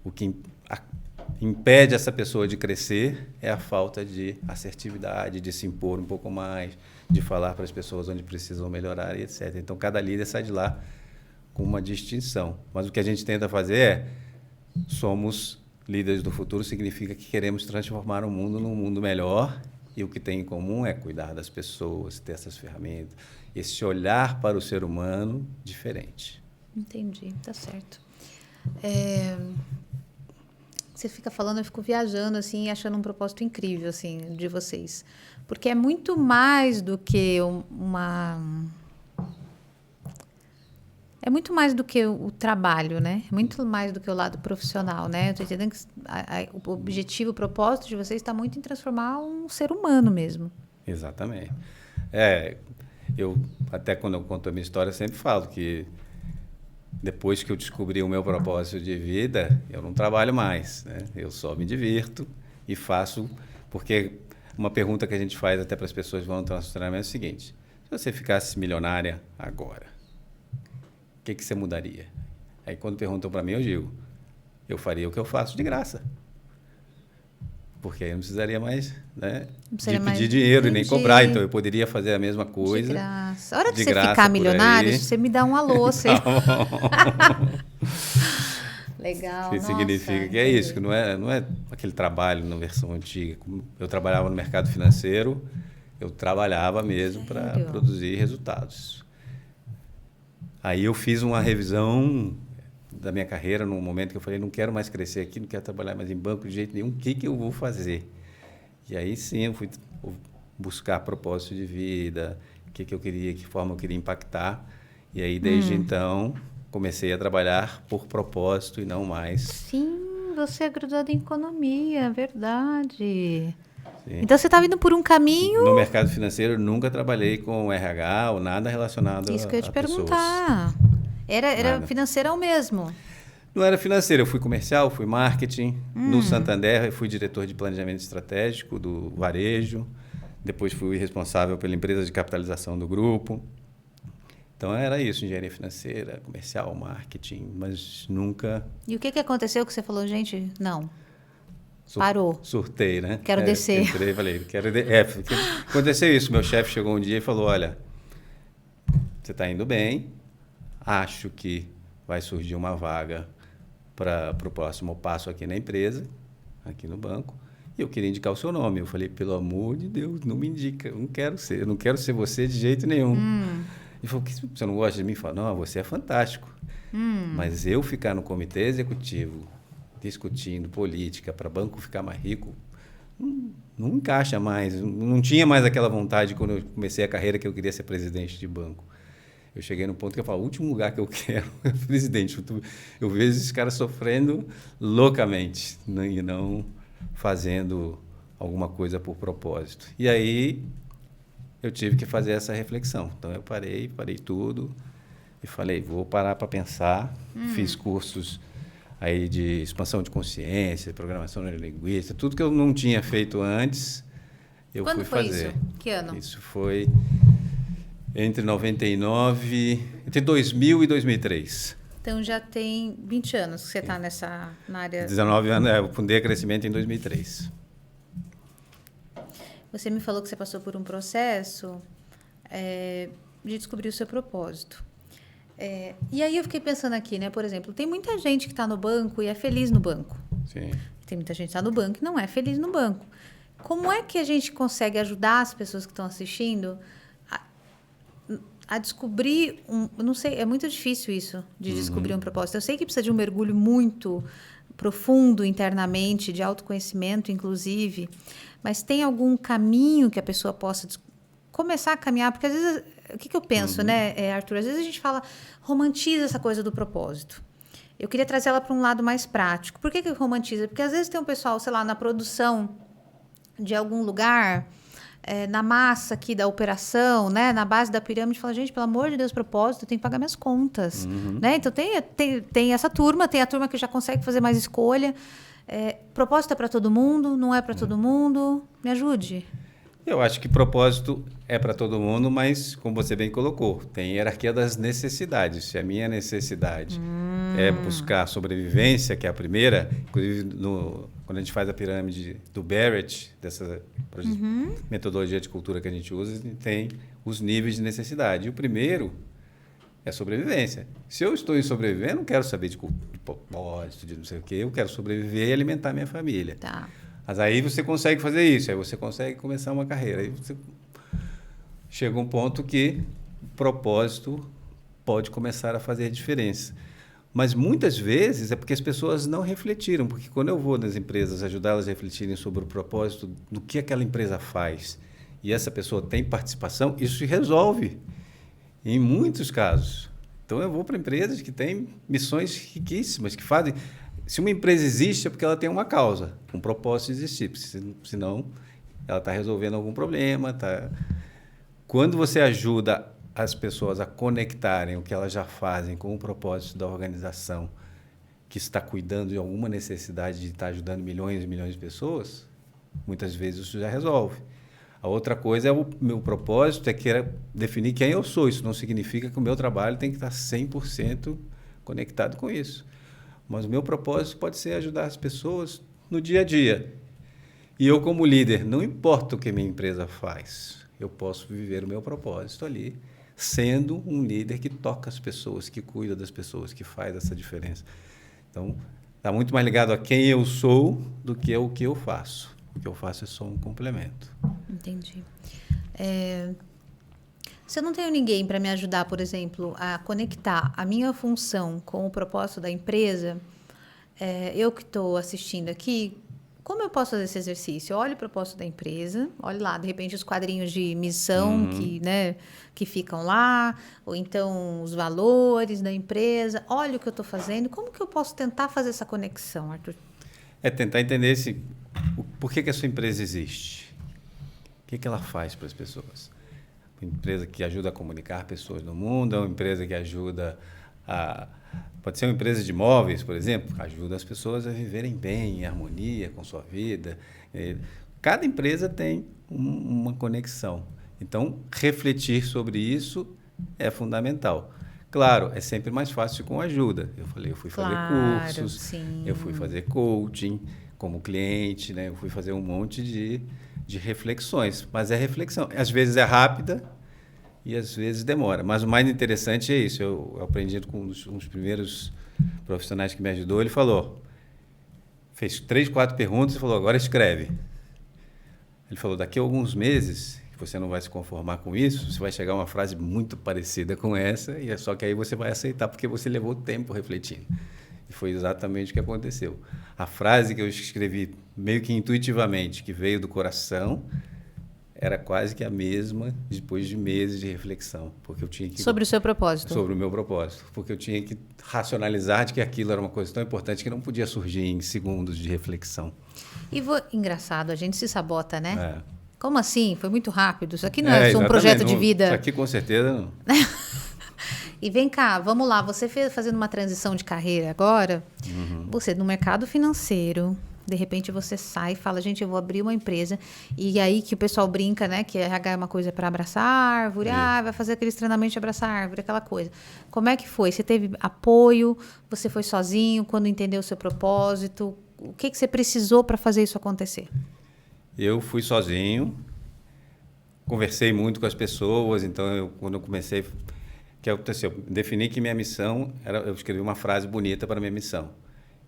o que impede essa pessoa de crescer é a falta de assertividade, de se impor um pouco mais, de falar para as pessoas onde precisam melhorar, etc. Então, cada líder sai de lá com uma distinção. Mas o que a gente tenta fazer somos líderes do futuro, significa que queremos transformar o mundo num mundo melhor, e o que tem em comum é cuidar das pessoas, ter essas ferramentas, esse olhar para o ser humano diferente. Entendi, tá certo. Você fica falando, eu fico viajando assim, achando um propósito incrível assim de vocês, porque é muito mais do que é muito mais do que o trabalho, né? É muito mais do que o lado profissional, né? Eu tô entendendo que o objetivo, o propósito de vocês está muito em transformar um ser humano mesmo. Exatamente. Eu, até quando eu conto a minha história, sempre falo que depois que eu descobri o meu propósito de vida, eu não trabalho mais, né? Eu só me divirto e faço, porque uma pergunta que a gente faz até para as pessoas que vão no nosso treinamento é o seguinte: se você ficasse milionária agora, o que você mudaria? Aí quando perguntam para mim, eu digo: eu faria o que eu faço de graça. Porque aí eu não precisaria mais, né, Não precisaria de mais- pedir dinheiro e nem Entendi. cobrar. Então, eu poderia fazer a mesma De coisa. graça. A hora que de você graça ficar por milionário, aí. você me dá um alô. Você... Tá bom. Legal, Que nossa, significa que é isso, que entendi. não é aquele trabalho na versão antiga. Como eu trabalhava no mercado financeiro, eu trabalhava mesmo para Sério? produzir resultados. Aí eu fiz uma revisão da minha carreira num momento que eu falei, não quero mais crescer aqui, não quero trabalhar mais em banco de jeito nenhum, o que que eu vou fazer? E aí sim eu fui buscar propósito de vida, o que que eu queria, que forma eu queria impactar. E aí desde então comecei a trabalhar por propósito e não mais. Sim, você é graduado em economia, verdade. Sim. Então você estava indo por um caminho. No mercado financeiro eu nunca trabalhei com RH ou nada relacionado Isso que eu ia te a pessoas. perguntar. Era Nada. financeirão mesmo. Não era financeiro, eu fui comercial, fui marketing. No Santander, eu fui diretor de planejamento estratégico do varejo. Depois fui responsável pela empresa de capitalização do grupo. Então era isso, engenharia financeira, comercial, marketing, mas nunca E o que aconteceu que você falou, gente, não, parou. surtei, né? Quero descer. Entrei e falei, porque aconteceu isso, meu chefe chegou um dia e falou, olha, você está indo bem, acho que vai surgir uma vaga para o próximo passo aqui na empresa, aqui no banco, e eu queria indicar o seu nome. Eu falei, pelo amor de Deus, não me indica, eu não quero ser você de jeito nenhum. Ele falou, você não gosta de mim? Eu falei, não, você é fantástico. Mas eu ficar no comitê executivo, discutindo política para banco ficar mais rico, não encaixa mais. Não tinha mais aquela vontade quando eu comecei a carreira que eu queria ser presidente de banco. Eu cheguei no ponto que eu falo, o último lugar que eu quero é presidente. Eu vejo esses caras sofrendo loucamente, né, e não fazendo alguma coisa por propósito. E aí eu tive que fazer essa reflexão. Então eu parei tudo e falei, vou parar para pensar. Fiz cursos aí de expansão de consciência, programação neurolinguística, tudo que eu não tinha feito antes, eu Quando fui foi fazer. isso? Que ano? Isso foi entre 2000 e 2003. Então já tem 20 anos que você está na área. 19 anos, eu fundei a Crescimento em 2003. Você me falou que você passou por um processo de descobrir o seu propósito. E aí eu fiquei pensando aqui, né? Por exemplo, tem muita gente que está no banco e é feliz no banco. Sim. Tem muita gente que está no banco e não é feliz no banco. Como é que a gente consegue ajudar as pessoas que estão assistindo a descobrir eu não sei, é muito difícil isso, de descobrir um propósito. Eu sei que precisa de um mergulho muito profundo internamente, de autoconhecimento, inclusive, mas tem algum caminho que a pessoa possa começar a caminhar? Porque às vezes, o que eu penso, né, Arthur? Às vezes a gente romantiza essa coisa do propósito. Eu queria trazer ela para um lado mais prático. Por que romantiza? Porque às vezes tem um pessoal, sei lá, na produção de algum lugar, na massa aqui da operação, né, na base da pirâmide, fala, gente, pelo amor de Deus, propósito, eu tenho que pagar minhas contas. Né? Então, tem essa turma, tem a turma que já consegue fazer mais escolha. Propósito é para todo mundo, não é para todo mundo? Me ajude. Eu acho que propósito é para todo mundo, mas, como você bem colocou, tem hierarquia das necessidades. Se a minha necessidade é buscar sobrevivência, que é a primeira, inclusive quando a gente faz a pirâmide do Barrett, dessa metodologia de cultura que a gente usa, tem os níveis de necessidade. E o primeiro é sobrevivência. Se eu estou em sobreviver, eu não quero saber de propósito, de não sei o quê, eu quero sobreviver e alimentar minha família. Tá. Mas aí você consegue fazer isso, aí você consegue começar uma carreira. Aí você chega um ponto que o propósito pode começar a fazer diferença. Mas muitas vezes é porque as pessoas não refletiram, porque quando eu vou nas empresas ajudá-las a refletirem sobre o propósito do que aquela empresa faz e essa pessoa tem participação, isso se resolve em muitos casos. Então eu vou para empresas que têm missões riquíssimas, que fazem... Se uma empresa existe é porque ela tem uma causa, um propósito de existir, senão ela está resolvendo algum problema. Quando você ajuda as pessoas a conectarem o que elas já fazem com o propósito da organização, que está cuidando de alguma necessidade de estar ajudando milhões e milhões de pessoas, muitas vezes isso já resolve. A outra coisa é o meu propósito, definir quem eu sou. Isso não significa que o meu trabalho tem que estar 100% conectado com isso. Mas o meu propósito pode ser ajudar as pessoas no dia a dia. E eu, como líder, não importa o que minha empresa faz, eu posso viver o meu propósito ali, sendo um líder que toca as pessoas, que cuida das pessoas, que faz essa diferença. Então, está muito mais ligado a quem eu sou do que o que eu faço. O que eu faço é só um complemento. Entendi. Se eu não tenho ninguém para me ajudar, por exemplo, a conectar a minha função com o propósito da empresa, eu que estou assistindo aqui, como eu posso fazer esse exercício? Eu olho o propósito da empresa, olho lá, de repente, os quadrinhos de missão que ficam lá, ou então os valores da empresa, olho o que eu estou fazendo. Como que eu posso tentar fazer essa conexão, Arthur? É tentar entender por que a sua empresa existe. O que ela faz para as pessoas. Uma empresa que ajuda a comunicar pessoas no mundo, é uma empresa que ajuda a... Pode ser uma empresa de imóveis, por exemplo, ajuda as pessoas a viverem bem, em harmonia com sua vida. Cada empresa tem uma conexão. Então, refletir sobre isso é fundamental. Claro, é sempre mais fácil com ajuda. Eu fui fazer cursos, sim. Eu fui fazer coaching como cliente, né? Eu fui fazer um monte de reflexões. Mas é reflexão. Às vezes é rápida e às vezes demora. Mas o mais interessante é isso. Eu aprendi com um dos primeiros profissionais que me ajudou. Ele falou, fez 3, 4 perguntas e falou, agora escreve. Ele falou, daqui a alguns meses, você não vai se conformar com isso, você vai chegar a uma frase muito parecida com essa, e só que aí você vai aceitar porque você levou tempo refletindo. E foi exatamente o que aconteceu. A frase que eu escrevi meio que intuitivamente, que veio do coração, era quase que a mesma depois de meses de reflexão, porque eu tinha que... Sobre o seu propósito. Sobre o meu propósito, porque eu tinha que racionalizar de que aquilo era uma coisa tão importante que não podia surgir em segundos de reflexão. Engraçado, a gente se sabota, né? É. Como assim? Foi muito rápido. Isso aqui não é só um projeto de vida. Isso aqui com certeza não. E vem cá, vamos lá. Você fazendo uma transição de carreira agora, você no mercado financeiro, de repente você sai e fala, gente, eu vou abrir uma empresa. E aí que o pessoal brinca, né? Que RH é uma coisa para abraçar a árvore, vai fazer aqueles treinamentos de abraçar a árvore, aquela coisa. Como é que foi? Você teve apoio? Você foi sozinho quando entendeu o seu propósito? O que você precisou para fazer isso acontecer? Eu fui sozinho, conversei muito com as pessoas, então quando eu comecei, o que aconteceu? Eu defini que minha missão era, eu escrevi uma frase bonita para a minha missão.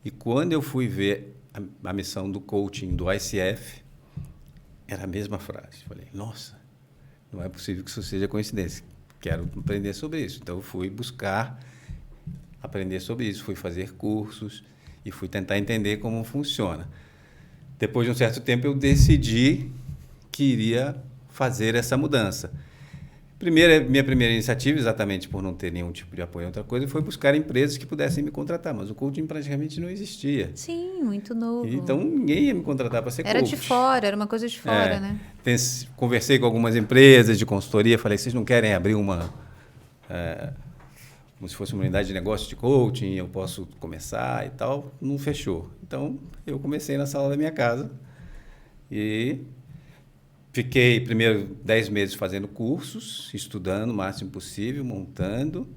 E quando eu fui ver a missão do coaching do ICF, era a mesma frase. Falei, nossa, não é possível que isso seja coincidência. Quero aprender sobre isso. Então eu fui buscar aprender sobre isso, fui fazer cursos e fui tentar entender como funciona. Depois de um certo tempo, eu decidi que iria fazer essa mudança. Minha primeira iniciativa, exatamente por não ter nenhum tipo de apoio em outra coisa, foi buscar empresas que pudessem me contratar, mas o coaching praticamente não existia. Sim, muito novo. Então, ninguém ia me contratar para ser coach. Era de fora, era uma coisa de fora, né? Conversei com algumas empresas de consultoria, falei, vocês não querem abrir como se fosse uma unidade de negócio de coaching, eu posso começar e tal, não fechou. Então, eu comecei na sala da minha casa e fiquei primeiro 10 meses fazendo cursos, estudando o máximo possível, montando,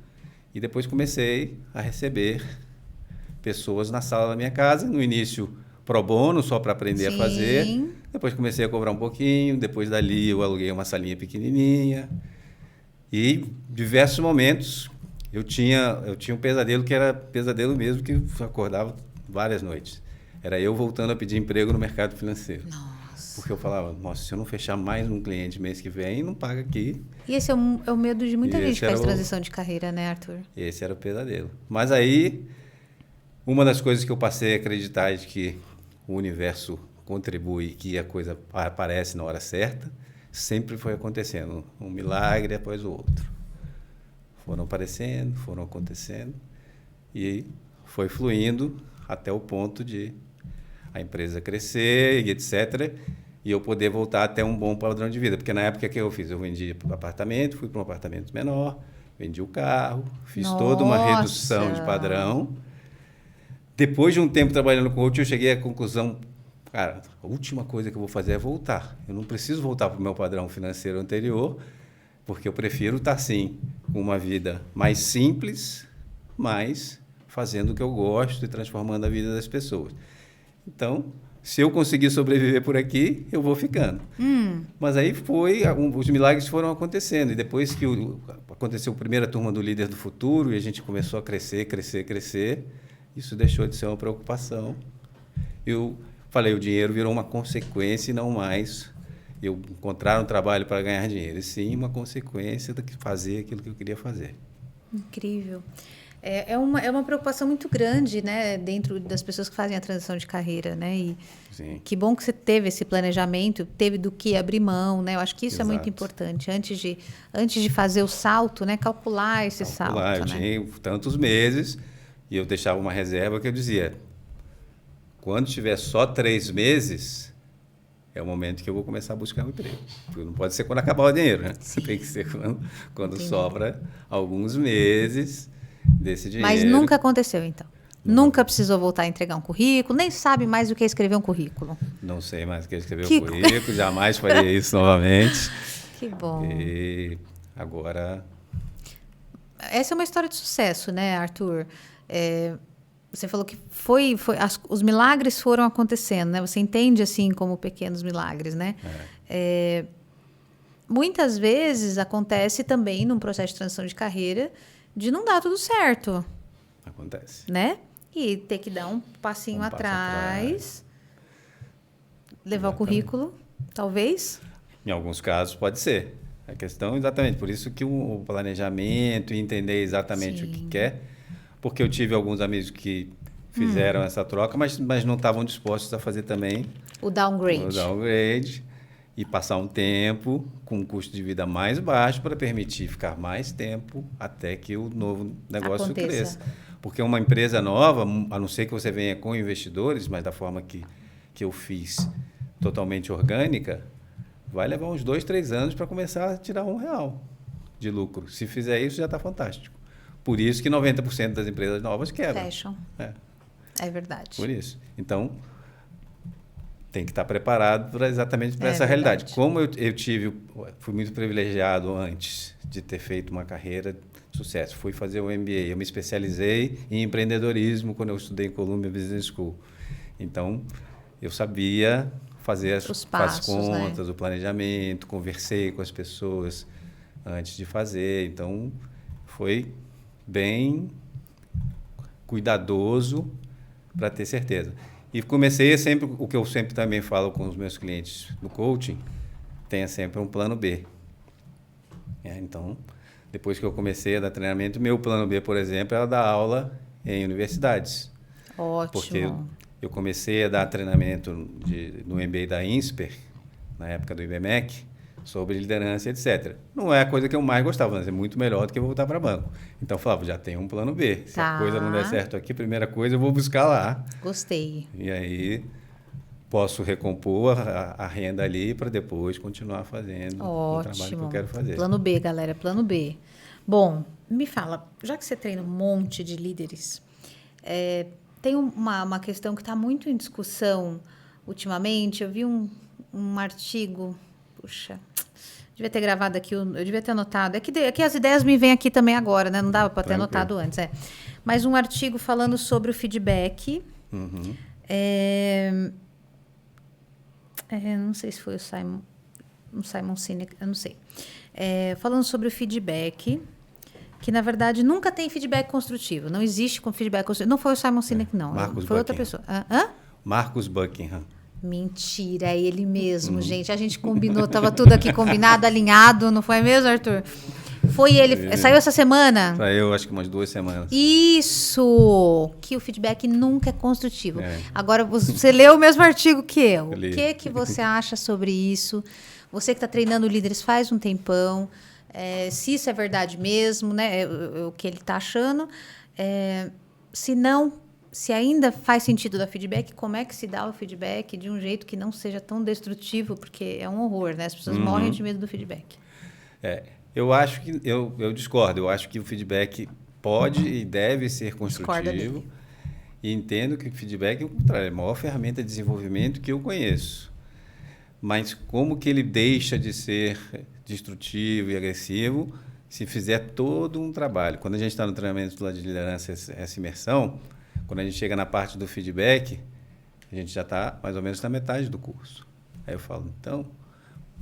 e depois comecei a receber pessoas na sala da minha casa, no início pro bono, só para aprender a fazer, depois comecei a cobrar um pouquinho, depois dali eu aluguei uma salinha pequenininha, e diversos momentos eu tinha um pesadelo que era pesadelo mesmo, que eu acordava várias noites. Era eu voltando a pedir emprego no mercado financeiro. Nossa. Porque eu falava, nossa, se eu não fechar mais um cliente mês que vem, não paga aqui. E esse é o medo de muita gente que faz transição de carreira, né, Arthur? Esse era o pesadelo. Mas aí, uma das coisas que eu passei a acreditar é de que o universo contribui, que a coisa aparece na hora certa, sempre foi acontecendo, um milagre após o outro. Foram aparecendo, foram acontecendo e foi fluindo até o ponto de a empresa crescer e etc. E eu poder voltar até um bom padrão de vida. Porque na época que eu fiz, eu vendi apartamento, fui para um apartamento menor, vendi o carro, fiz toda uma redução de padrão. Depois de um tempo trabalhando com coach, eu cheguei à conclusão, cara, a última coisa que eu vou fazer é voltar. Eu não preciso voltar para o meu padrão financeiro anterior, porque eu prefiro estar, sim, com uma vida mais simples, mas fazendo o que eu gosto e transformando a vida das pessoas. Então, se eu conseguir sobreviver por aqui, eu vou ficando. Mas aí os milagres foram acontecendo. E depois que aconteceu a primeira turma do Líder do Futuro e a gente começou a crescer, isso deixou de ser uma preocupação. Eu falei, o dinheiro virou uma consequência e não mais eu encontrar um trabalho para ganhar dinheiro. E sim, uma consequência de fazer aquilo que eu queria fazer. Incrível. É uma preocupação muito grande, né, dentro das pessoas que fazem a transição de carreira, né? E Sim. que bom que você teve esse planejamento, teve do que abrir mão, né? Eu acho que isso Exato. é muito importante. Antes de fazer o salto, né, calcular esse salto. Eu tinha tantos meses e eu deixava uma reserva que eu dizia, quando tiver só 3 meses, é o momento que eu vou começar a buscar um emprego. Porque não pode ser quando acabar o dinheiro, né? Tem que ser quando sobra alguns meses desse dinheiro. Mas nunca aconteceu, então? Nunca precisou voltar a entregar um currículo? Nem sabe mais o que é escrever um currículo? Não sei mais o que é escrever um currículo, jamais faria isso novamente. Que bom. E agora... Essa é uma história de sucesso, né, Arthur? Você falou que os milagres foram acontecendo, né? Você entende assim como pequenos milagres, né? Muitas vezes acontece também num processo de transição de carreira de não dar tudo certo. Acontece. Né? E ter que dar um passinho atrás, levar o currículo, talvez. Em alguns casos pode ser. A questão exatamente, por isso que o planejamento e entender exatamente o que quer, porque eu tive alguns amigos que fizeram essa troca, mas não estavam dispostos a fazer também o downgrade. E passar um tempo com um custo de vida mais baixo para permitir ficar mais tempo até que o novo negócio cresça. Porque uma empresa nova, a não ser que você venha com investidores, mas da forma que eu fiz, totalmente orgânica, vai levar uns 2, 3 anos para começar a tirar R$1 de lucro. Se fizer isso, já está fantástico. Por isso que 90% das empresas novas quebram. Fecham. É verdade. Por isso. Então, tem que estar preparado exatamente para essa realidade. Como eu fui muito privilegiado antes de ter feito uma carreira de sucesso. Fui fazer o MBA. Eu me especializei em empreendedorismo quando eu estudei em Columbia Business School. Então, eu sabia fazer as contas, o planejamento, conversei com as pessoas antes de fazer. Então, foi bem cuidadoso para ter certeza. E comecei sempre, o que eu sempre também falo com os meus clientes do coaching, tenha sempre um plano B. Então, depois que eu comecei a dar treinamento, meu plano B, por exemplo, era dar aula em universidades. Ótimo. Porque eu comecei a dar treinamento no MBA da INSPER, na época do IBMEC, sobre liderança, etc. Não é a coisa que eu mais gostava, mas é muito melhor do que voltar para banco. Então, eu falava, já tem um plano B. Se a coisa não der certo aqui, primeira coisa, eu vou buscar lá. Gostei. E aí, posso recompor a renda ali para depois continuar fazendo o trabalho que eu quero fazer. Plano B, galera, plano B. Bom, me fala, já que você treina um monte de líderes, tem uma questão que está muito em discussão ultimamente. Eu vi um artigo... Puxa, devia ter gravado aqui, eu devia ter anotado. É que as ideias me vêm aqui também agora, né? Não dava para ter anotado antes. Mas um artigo falando sobre o feedback. Não sei se foi o Simon Sinek, eu não sei. Falando sobre o feedback, que na verdade nunca tem feedback construtivo. Não existe com feedback construtivo. Não foi o Simon Sinek, não. Foi outra pessoa. Marcus Buckingham. Mentira, é ele mesmo, gente. A gente combinou, estava tudo aqui combinado, alinhado, não foi mesmo, Arthur? Foi ele. Saiu essa semana? Saiu, acho que umas 2 semanas. Isso! Que o feedback nunca é construtivo. Agora, você leu o mesmo artigo que eu. O que você acha sobre isso? Você que está treinando líderes faz um tempão. Se isso é verdade mesmo, né? O que ele está achando. Se não... Se ainda faz sentido dar feedback, como é que se dá o feedback de um jeito que não seja tão destrutivo? Porque é um horror, né? As pessoas morrem de medo do feedback. Eu acho que... Eu discordo. Eu acho que o feedback pode e deve ser construtivo. E entendo que o feedback é a maior ferramenta de desenvolvimento que eu conheço. Mas como que ele deixa de ser destrutivo e agressivo, se fizer todo um trabalho. Quando a gente está no treinamento lá de liderança, essa imersão, quando a gente chega na parte do feedback, a gente já está mais ou menos na metade do curso. Aí eu falo, então,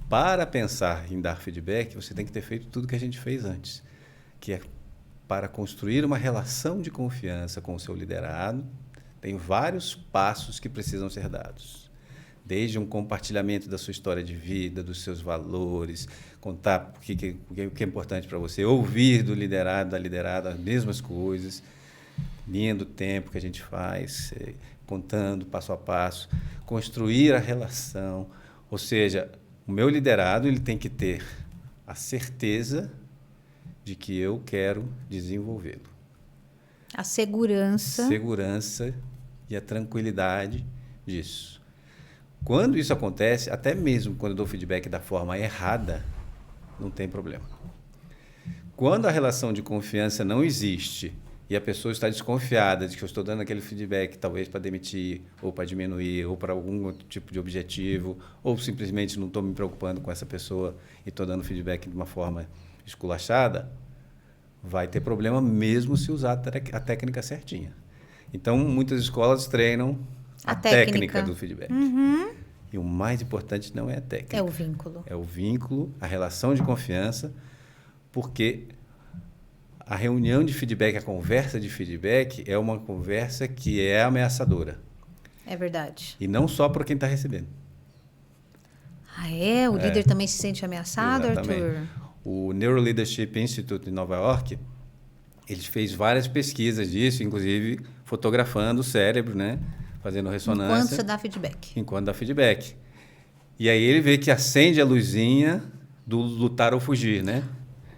para pensar em dar feedback, você tem que ter feito tudo que a gente fez antes, que é para construir uma relação de confiança com o seu liderado. Tem vários passos que precisam ser dados. Desde um compartilhamento da sua história de vida, dos seus valores, contar o que é importante para você, ouvir do liderado, da liderada, as mesmas coisas, linha do tempo que a gente faz, contando passo a passo, construir a relação. Ou seja, o meu liderado ele tem que ter a certeza de que eu quero desenvolvê-lo. A segurança. Segurança e a tranquilidade disso. Quando isso acontece, até mesmo quando eu dou feedback da forma errada, não tem problema. Quando a relação de confiança não existe e a pessoa está desconfiada de que eu estou dando aquele feedback talvez para demitir, ou para diminuir, ou para algum outro tipo de objetivo, ou simplesmente não estou me preocupando com essa pessoa e estou dando feedback de uma forma esculachada, vai ter problema mesmo se usar a técnica certinha. Então, muitas escolas treinam a técnica do feedback. Uhum. E o mais importante não é a técnica. É o vínculo. É o vínculo, a relação de confiança, porque a reunião de feedback, a conversa de feedback é uma conversa que é ameaçadora. É verdade. E não só para quem está recebendo. Ah, é? O líder também se sente ameaçado, Exatamente. Arthur? O Neuro Leadership Institute de Nova York, ele fez várias pesquisas disso, inclusive fotografando o cérebro, né? Fazendo ressonância. Enquanto você dá feedback. Enquanto dá feedback. E aí ele vê que acende a luzinha do lutar ou fugir, né?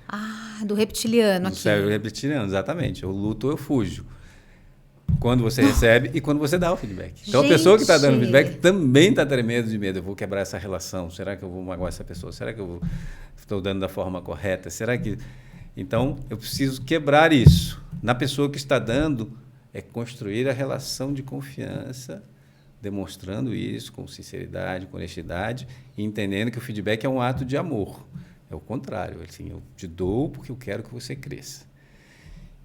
Ah, do reptiliano Do aqui. cérebro reptiliano, exatamente. Eu luto ou eu fujo. Quando você recebe e quando você dá o feedback. Então, a pessoa que está dando feedback também está tremendo de medo. Eu vou quebrar essa relação. Será que eu vou magoar essa pessoa? Será que eu estou dando da forma correta? Será que... Então, eu preciso quebrar isso. Na pessoa que está dando, é construir a relação de confiança, demonstrando isso com sinceridade, com honestidade, e entendendo que o feedback é um ato de amor. É o contrário. Assim, eu te dou porque eu quero que você cresça.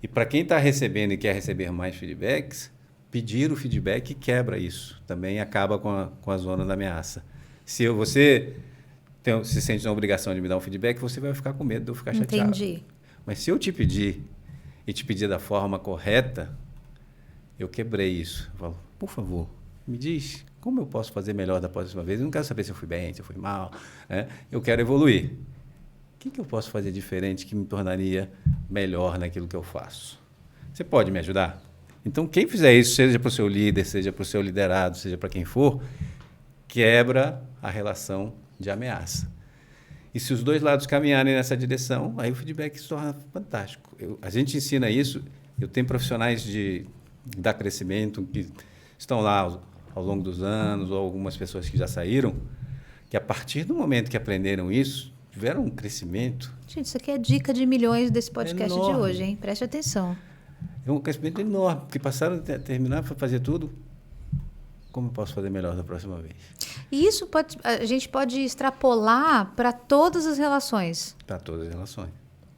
E para quem está recebendo e quer receber mais feedbacks, pedir o feedback quebra isso. Também acaba com a zona da ameaça. Se você se sente na obrigação de me dar um feedback, você vai ficar com medo de eu ficar chateado. Entendi. Mas se eu te pedir e te pedir da forma correta, eu quebrei isso. Eu falo, por favor, me diz como eu posso fazer melhor da próxima vez. Eu não quero saber se eu fui bem, se eu fui mal. Né? Eu quero evoluir. O que eu posso fazer diferente que me tornaria melhor naquilo que eu faço? Você pode me ajudar? Então, quem fizer isso, seja para o seu líder, seja para o seu liderado, seja para quem for, quebra a relação de ameaça. E se os dois lados caminharem nessa direção, aí o feedback se torna fantástico. A gente ensina isso, eu tenho profissionais de dar crescimento que estão lá ao longo dos anos, ou algumas pessoas que já saíram, que a partir do momento que aprenderam isso, tiveram um crescimento. Gente, isso aqui é dica de milhões desse podcast de enorme. hoje, hein? Preste atenção. É um crescimento enorme, porque passaram a terminar para fazer tudo. Como eu posso fazer melhor da próxima vez? E isso a gente pode extrapolar para todas as relações. Para todas as relações.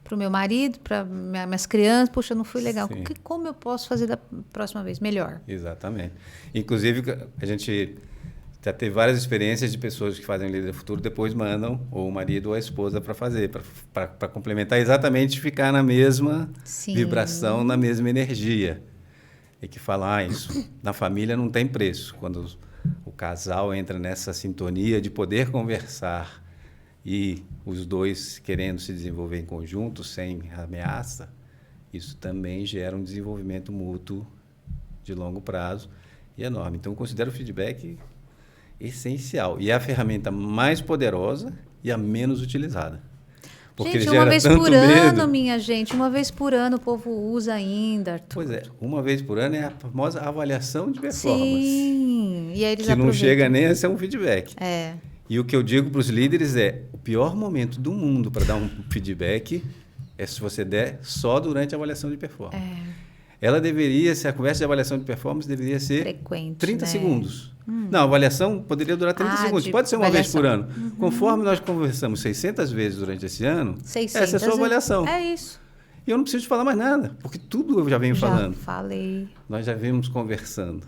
Para o meu marido, para minhas crianças. Puxa, não fui legal. Sim. Como eu posso fazer da próxima vez melhor? Exatamente. Inclusive, a gente já teve várias experiências de pessoas que fazem líder futuro, depois mandam ou o marido ou a esposa para fazer, para complementar, exatamente ficar na mesma Sim. vibração, na mesma energia. E que falar isso na família não tem preço. Quando o casal entra nessa sintonia de poder conversar e os dois querendo se desenvolver em conjunto, sem ameaça, isso também gera um desenvolvimento mútuo de longo prazo e enorme. Então, eu considero o feedback essencial. E é a ferramenta mais poderosa e a menos utilizada. Porque gente, ele uma gera vez tanto por medo. ano, minha gente. Uma vez por ano o povo usa ainda, Arthur. Pois é, uma vez por ano é a famosa avaliação de performance. Sim, e aí eles que não aproveitam. chega nem a ser um feedback. É. E o que eu digo para os líderes é, o pior momento do mundo para dar um feedback é se você der só durante a avaliação de performance. A conversa de avaliação de performance deveria ser Frequente, 30 né? segundos. Não, a avaliação poderia durar 30 segundos. de Pode ser uma vez por avaliação. ano. Conforme nós conversamos 600 vezes durante esse ano, 600 essa é a sua avaliação. É isso. E eu não preciso falar mais nada, porque tudo eu já venho falando. Já falei. Nós já vimos conversando.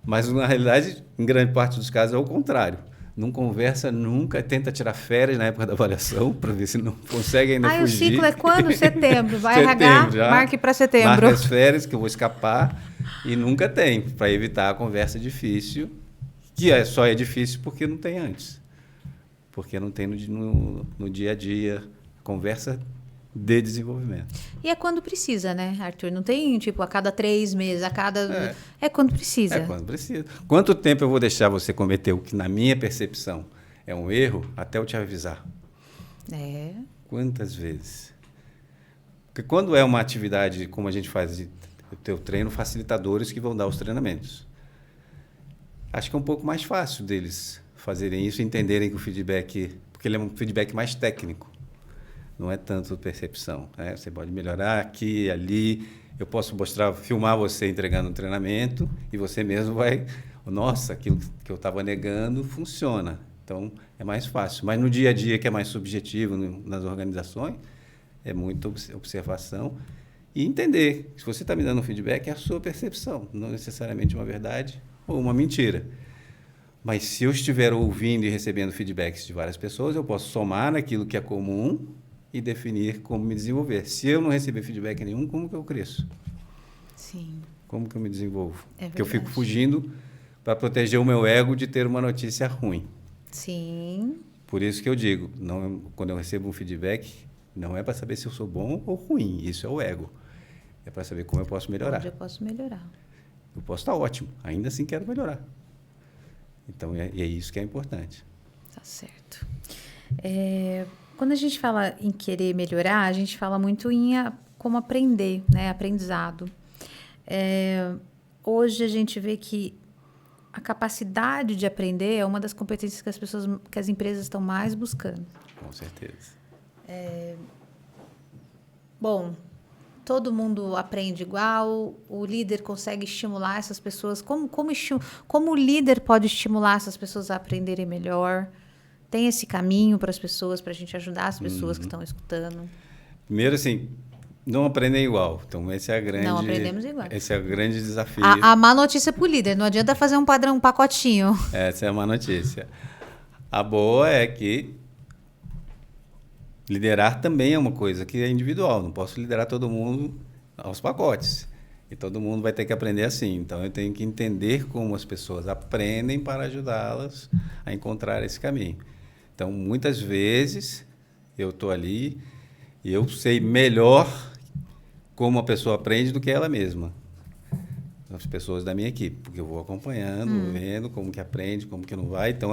Mas, na realidade, em grande parte dos casos, é o contrário. Não conversa nunca, tenta tirar férias na época da avaliação, para ver se não consegue ainda fugir. O ciclo é quando? Setembro. Vai Setembro, RH, já. marque para setembro. Marca as férias, que eu vou escapar. E nunca tem, para evitar a conversa difícil, que só é difícil porque não tem antes. Porque não tem no dia a dia conversa de desenvolvimento. E é quando precisa, né, Arthur? Não tem, tipo, a cada 3 meses, a cada... É quando precisa. É quando precisa. Quanto tempo eu vou deixar você cometer o que, na minha percepção, é um erro, até eu te avisar? Quantas vezes? Porque quando é uma atividade, como a gente faz, eu treino facilitadores que vão dar os treinamentos. Acho que é um pouco mais fácil deles fazerem isso e entenderem que o feedback... Porque ele é um feedback mais técnico. Não é tanto percepção, né? Você pode melhorar aqui, ali. Eu posso filmar você entregando um treinamento e você mesmo vai... Nossa, aquilo que eu estava negando funciona. Então, é mais fácil. Mas no dia a dia, que é mais subjetivo nas organizações, é muita observação e entender. Se você está me dando um feedback, é a sua percepção, não necessariamente uma verdade ou uma mentira. Mas se eu estiver ouvindo e recebendo feedbacks de várias pessoas, eu posso somar naquilo que é comum e definir como me desenvolver. Se eu não receber feedback nenhum, como que eu cresço? Sim. Como que eu me desenvolvo? É Porque eu fico fugindo para proteger o meu ego de ter uma notícia ruim. Sim. Por isso que eu digo, quando eu recebo um feedback, não é para saber se eu sou bom ou ruim. Isso é o ego. É para saber como eu posso melhorar. Onde eu posso melhorar. Eu posso estar ótimo, ainda assim quero melhorar. Então, é isso que é importante. Tá certo. Quando a gente fala em querer melhorar, a gente fala muito em como aprender, né? Aprendizado. Hoje a gente vê que a capacidade de aprender é uma das competências que as empresas estão mais buscando. Com certeza. Bom, todo mundo aprende igual, o líder consegue estimular essas pessoas. Como o líder pode estimular essas pessoas a aprenderem melhor? Tem esse caminho para as pessoas, para a gente ajudar as pessoas que estão escutando? Primeiro, assim, não aprendem igual. Então, Não aprendemos igual. Esse é o grande desafio. A má notícia para o líder, não adianta fazer um padrão, um pacotinho. Essa é a má notícia. A boa é que liderar também é uma coisa que é individual. Não posso liderar todo mundo aos pacotes. E todo mundo vai ter que aprender assim. Então, eu tenho que entender como as pessoas aprendem para ajudá-las a encontrar esse caminho. Então, muitas vezes, eu estou ali e eu sei melhor como a pessoa aprende do que ela mesma. As pessoas da minha equipe, porque eu vou acompanhando, vendo como que aprende, como que não vai. Então,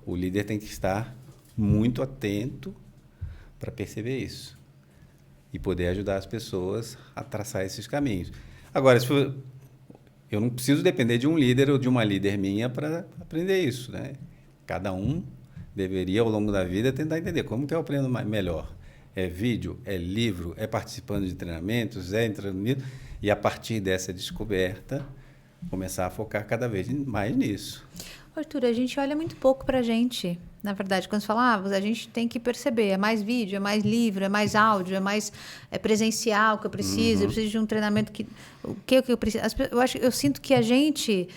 o líder tem que estar muito atento para perceber isso e poder ajudar as pessoas a traçar esses caminhos. Agora, eu não preciso depender de um líder ou de uma líder minha para aprender isso, né? Cada um deveria, ao longo da vida, tentar entender como que eu aprendo melhor. É vídeo, é livro, é participando de treinamentos, é entrando nisso. E, a partir dessa descoberta, começar a focar cada vez mais nisso. Arthur, a gente olha muito pouco para a gente. Na verdade, quando você fala, a gente tem que perceber, é mais vídeo, é mais livro, é mais áudio, é mais presencial que eu preciso, eu preciso de um treinamento o que eu preciso. Eu sinto que a gente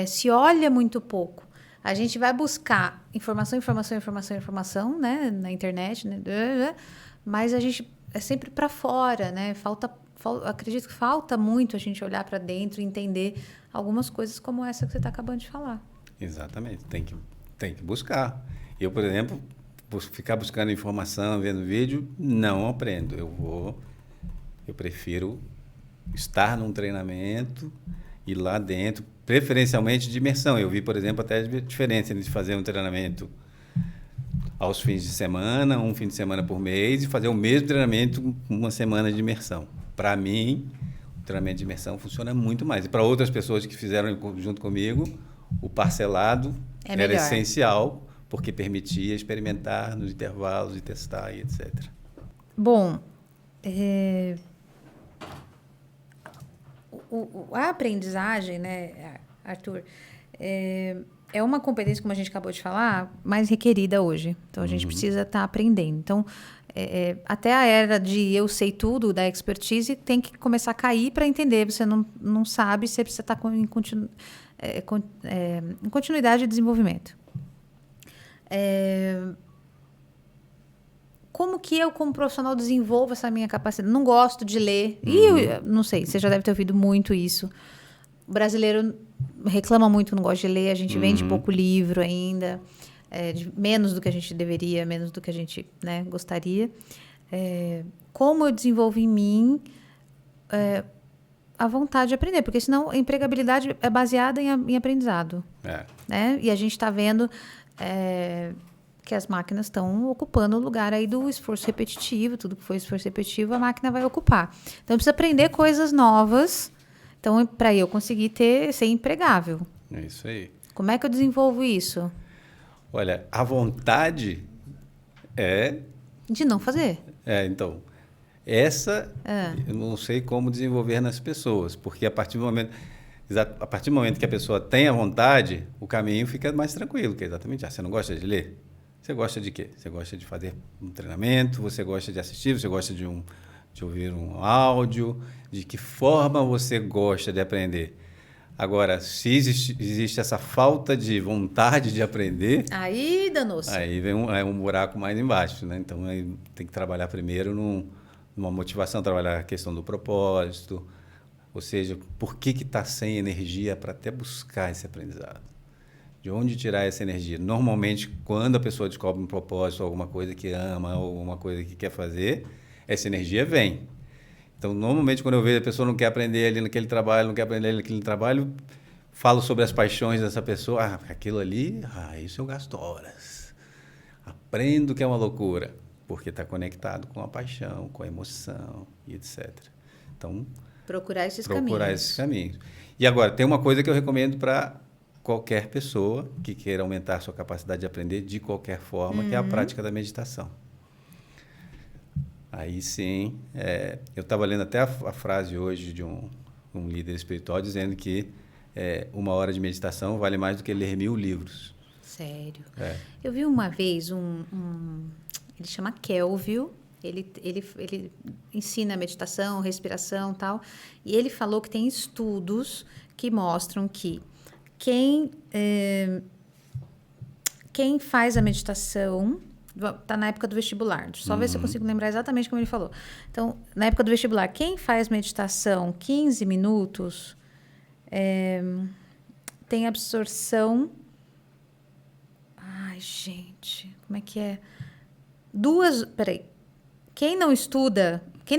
se olha muito pouco. A gente vai buscar informação, né, na internet, né, mas a gente é sempre para fora, né? Acredito que falta muito a gente olhar para dentro e entender algumas coisas como essa que você está acabando de falar. Exatamente, tem que buscar. Eu, por exemplo, ficar buscando informação, vendo vídeo, não aprendo. Eu prefiro estar num treinamento e lá dentro, preferencialmente de imersão. Eu vi, por exemplo, até a diferença entre fazer um treinamento aos fins de semana, um fim de semana por mês, e fazer o mesmo treinamento uma semana de imersão. Para mim, o treinamento de imersão funciona muito mais. E para outras pessoas que fizeram junto comigo, o parcelado era essencial, porque permitia experimentar nos intervalos e testar e etc. Bom, A aprendizagem, né, Arthur, é uma competência, como a gente acabou de falar, mais requerida hoje. Então, a gente precisa estar aprendendo. Então, até a era de eu sei tudo, da expertise, tem que começar a cair para entender. Você não sabe, você precisa estar em continuidade de desenvolvimento. Como que eu, como profissional, desenvolvo essa minha capacidade? Não gosto de ler. E eu não sei, você já deve ter ouvido muito isso. O brasileiro reclama muito, não gosta de ler. A gente vende pouco livro ainda. Menos do que a gente deveria, menos do que a gente, né, gostaria. Como eu desenvolvo em mim a vontade de aprender? Porque senão a empregabilidade é baseada em aprendizado. Né? E a gente está vendo que as máquinas estão ocupando o lugar aí do esforço repetitivo. Tudo que for esforço repetitivo, a máquina vai ocupar. Então, eu preciso aprender coisas novas. Então, para eu conseguir ser empregável. É isso aí. Como é que eu desenvolvo isso? Olha, a vontade de não fazer. Então, eu não sei como desenvolver nas pessoas, porque a partir do momento que a pessoa tem a vontade, o caminho fica mais tranquilo, que é exatamente, você não gosta de ler? Você gosta de quê? Você gosta de fazer um treinamento, você gosta de assistir, você gosta de ouvir um áudio, de que forma você gosta de aprender? Agora, se existe essa falta de vontade de aprender... Aí danou-se. Aí vem um buraco mais embaixo, né? Então, aí tem que trabalhar primeiro numa motivação, trabalhar a questão do propósito, ou seja, por que está sem energia para até buscar esse aprendizado? De onde tirar essa energia? Normalmente, quando a pessoa descobre um propósito, alguma coisa que ama, alguma coisa que quer fazer, essa energia vem. Então, normalmente, quando eu vejo a pessoa não quer aprender ali naquele trabalho, não quer aprender ali naquele trabalho, falo sobre as paixões dessa pessoa. Aquilo ali, isso eu gasto horas. Aprendo que é uma loucura, porque está conectado com a paixão, com a emoção e etc. Então, procurar esses caminhos. E agora, tem uma coisa que eu recomendo para qualquer pessoa que queira aumentar a sua capacidade de aprender de qualquer forma, que é a prática da meditação. Aí sim, eu estava lendo até a frase hoje de um líder espiritual dizendo que 1 hora de meditação vale mais do que ler 1000 livros. Sério? Eu vi uma vez ele chama Kelvin, ele ensina meditação, respiração e tal, e ele falou que tem estudos que mostram que quem faz a meditação... Está na época do vestibular. Deixa eu só ver se eu consigo lembrar exatamente como ele falou. Então, na época do vestibular, quem faz meditação 15 minutos tem absorção... Ai, gente, como é que é? Peraí. Quem não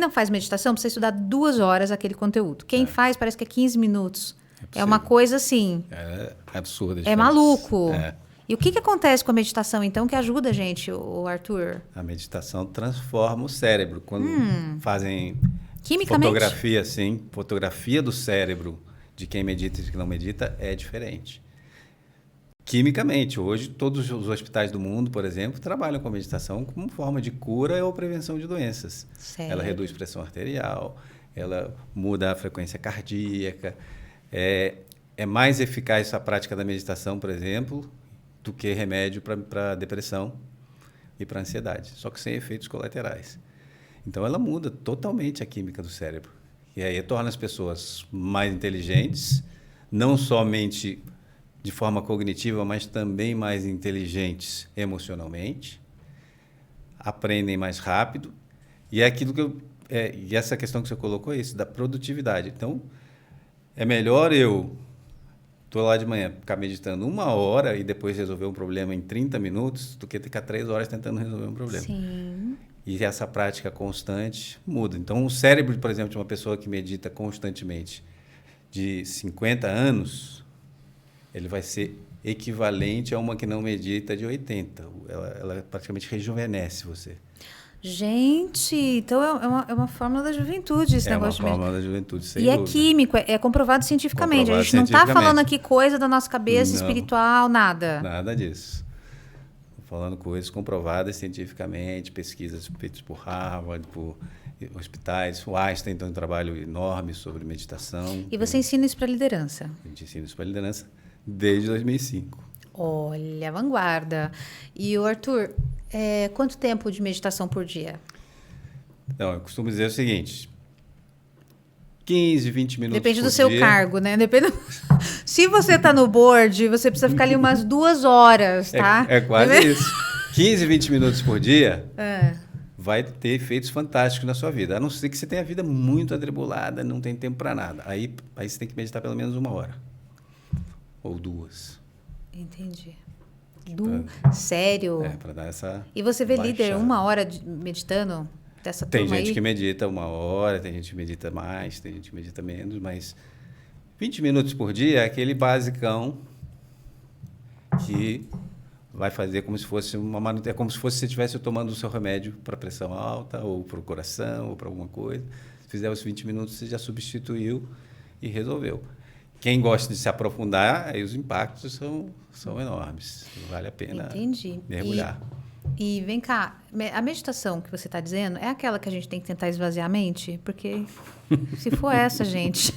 faz meditação, precisa estudar 2 horas aquele conteúdo. Quem faz, parece que é 15 minutos. É uma coisa assim... É absurda. É maluco. E o que acontece com a meditação, então, que ajuda a gente, o Arthur? A meditação transforma o cérebro. Quando fazem quimicamente? Fotografia do cérebro de quem medita e de quem não medita é diferente. Quimicamente, hoje, todos os hospitais do mundo, por exemplo, trabalham com a meditação como forma de cura ou prevenção de doenças. Sério? Ela reduz pressão arterial, ela muda a frequência cardíaca. É mais eficaz a prática da meditação, por exemplo, do que remédio para depressão e para ansiedade, só que sem efeitos colaterais. Então, ela muda totalmente a química do cérebro. E aí torna as pessoas mais inteligentes, não somente de forma cognitiva, mas também mais inteligentes emocionalmente, aprendem mais rápido, e é aquilo que e essa questão que você colocou é isso, da produtividade. Então, é melhor eu estou lá de manhã, ficar meditando 1 hora e depois resolver um problema em 30 minutos, do que ficar 3 horas tentando resolver um problema. Sim. E essa prática constante muda. Então, o cérebro, por exemplo, de uma pessoa que medita constantemente de 50 anos, ele vai ser equivalente a uma que não medita de 80. Ela praticamente rejuvenesce você. Gente, então é uma fórmula da juventude esse negócio de É uma fórmula da juventude, sem dúvida. dúvida. É químico, é comprovado cientificamente. A gente não está falando aqui coisa da nossa cabeça, espiritual, nada. Nada disso. falando coisas comprovadas cientificamente, pesquisas feitas por Harvard, por hospitais. O Einstein tem um trabalho enorme sobre meditação. E você ensina isso para liderança? A gente ensina isso para liderança desde 2005. Olha, vanguarda. E o Arthur, quanto tempo de meditação por dia? Então, eu costumo dizer o seguinte: 15, 20 minutos Depende por do seu dia. cargo, né? Depende... Se você está no board, você precisa ficar ali umas 2 horas, tá? É quase isso. 15, 20 minutos por dia É. vai ter efeitos fantásticos na sua vida. A não ser que você tenha a vida muito atribulada, não tem tempo para nada. Aí você tem que meditar pelo menos 1 hora. Ou 2. Entendi. Sério? Para dar essa E você vê líder baixada. 1 hora meditando dessa Tem turma gente aí? que medita 1 hora, tem gente que medita mais, tem gente que medita menos, mas 20 minutos por dia é aquele basicão que vai fazer como se fosse uma manutenção, como se fosse você estivesse tomando o seu remédio para pressão alta, ou para o coração, ou para alguma coisa. Se fizer os 20 minutos, você já substituiu e resolveu. Quem gosta de se aprofundar, aí os impactos são enormes. Vale a pena Entendi. mergulhar. E vem cá, a meditação que você está dizendo é aquela que a gente tem que tentar esvaziar a mente? Porque se for essa, gente...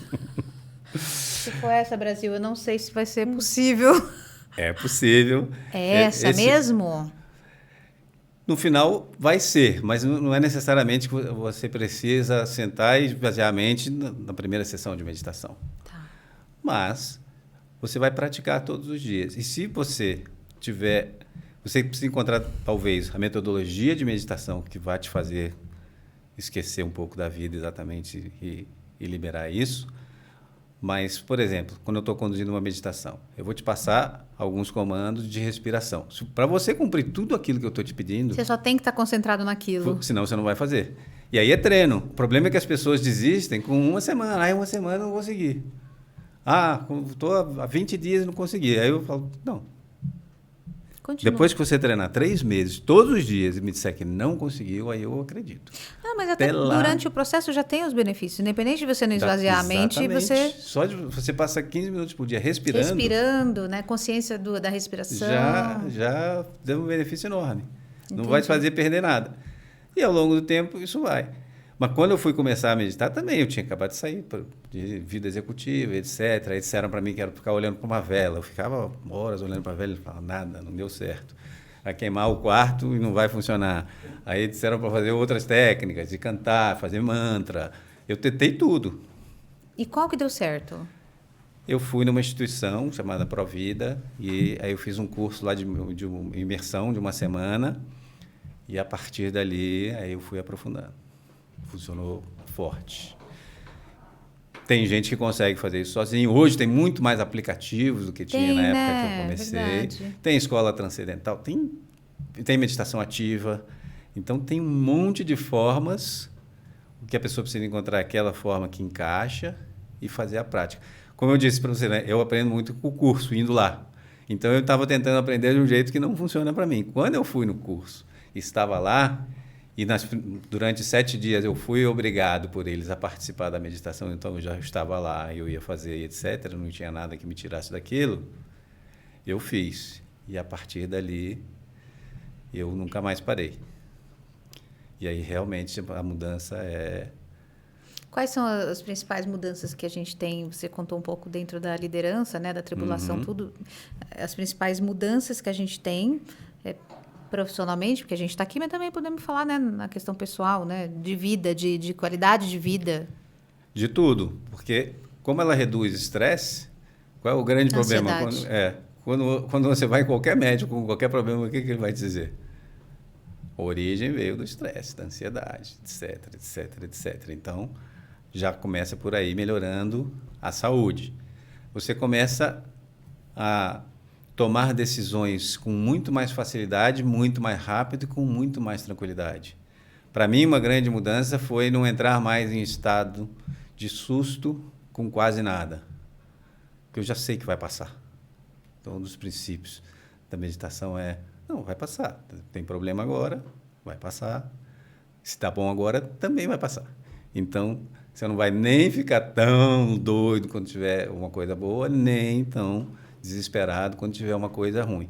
Se for essa, Brasil, eu não sei se vai ser possível. É possível. É essa mesmo? No final, vai ser, mas não é necessariamente que você precisa sentar e esvaziar a mente na primeira sessão de meditação. Tá. Mas você vai praticar todos os dias. E se você tiver... Você precisa encontrar, talvez, a metodologia de meditação que vai te fazer esquecer um pouco da vida exatamente e liberar isso. Mas, por exemplo, quando eu estou conduzindo uma meditação, eu vou te passar alguns comandos de respiração. Para você cumprir tudo aquilo que eu estou te pedindo... Você só tem que estar concentrado naquilo. Senão você não vai fazer. E aí é treino. O problema é que as pessoas desistem com 1 semana. Aí 1 semana eu não consegui. Estou há 20 dias e não consegui. Aí eu falo, não. Continua. Depois que você treinar 3 meses, todos os dias, e me disser que não conseguiu, aí eu acredito. Mas até durante o processo já tem os benefícios. Independente de você não esvaziar a mente, você... Só de você passar 15 minutos por dia respirando... Respirando, né? Consciência da respiração. Já deu um benefício enorme. Entendi. Não vai te fazer perder nada. E ao longo do tempo, isso vai. Mas quando eu fui começar a meditar, também eu tinha acabado de sair de vida executiva, etc. Aí disseram para mim que era ficar olhando para uma vela. Eu ficava horas olhando para a vela e falava, nada, não deu certo. Vai queimar o quarto e não vai funcionar. Aí disseram para fazer outras técnicas, de cantar, fazer mantra. Eu tentei tudo. E qual que deu certo? Eu fui numa instituição chamada Provida e aí eu fiz um curso lá de imersão de 1 semana e a partir dali aí eu fui aprofundando. Funcionou forte. Tem gente que consegue fazer isso sozinho. Hoje tem muito mais aplicativos do que tinha na época que eu comecei. Verdade. Tem escola transcendental, tem meditação ativa. Então, tem um monte de formas que a pessoa precisa encontrar aquela forma que encaixa e fazer a prática. Como eu disse para você, né, eu aprendo muito com o curso, indo lá. Então, eu estava tentando aprender de um jeito que não funciona para mim. Quando eu fui no curso, estava lá, e durante 7 dias eu fui obrigado por eles a participar da meditação, então eu já estava lá, eu ia fazer, etc., não tinha nada que me tirasse daquilo, eu fiz. E a partir dali, eu nunca mais parei. E aí, realmente, a mudança é... Quais são as principais mudanças que a gente tem? Você contou um pouco dentro da liderança, né, da tribulação, tudo. As principais mudanças que a gente tem profissionalmente, porque a gente está aqui, mas também podemos falar, né, na questão pessoal, né, de vida, de qualidade de vida. De tudo, porque como ela reduz estresse, qual é o grande problema? Quando você vai em qualquer médico com qualquer problema, o que ele vai te dizer? A origem veio do estresse, da ansiedade, etc, etc, etc. Então, já começa por aí, melhorando a saúde. Você começa a tomar decisões com muito mais facilidade, muito mais rápido e com muito mais tranquilidade. Para mim, uma grande mudança foi não entrar mais em estado de susto com quase nada, porque eu já sei que vai passar. Então, um dos princípios da meditação não, vai passar. Tem problema agora, vai passar. Se está bom agora, também vai passar. Então, você não vai nem ficar tão doido quando tiver uma coisa boa, nem tão desesperado quando tiver uma coisa ruim.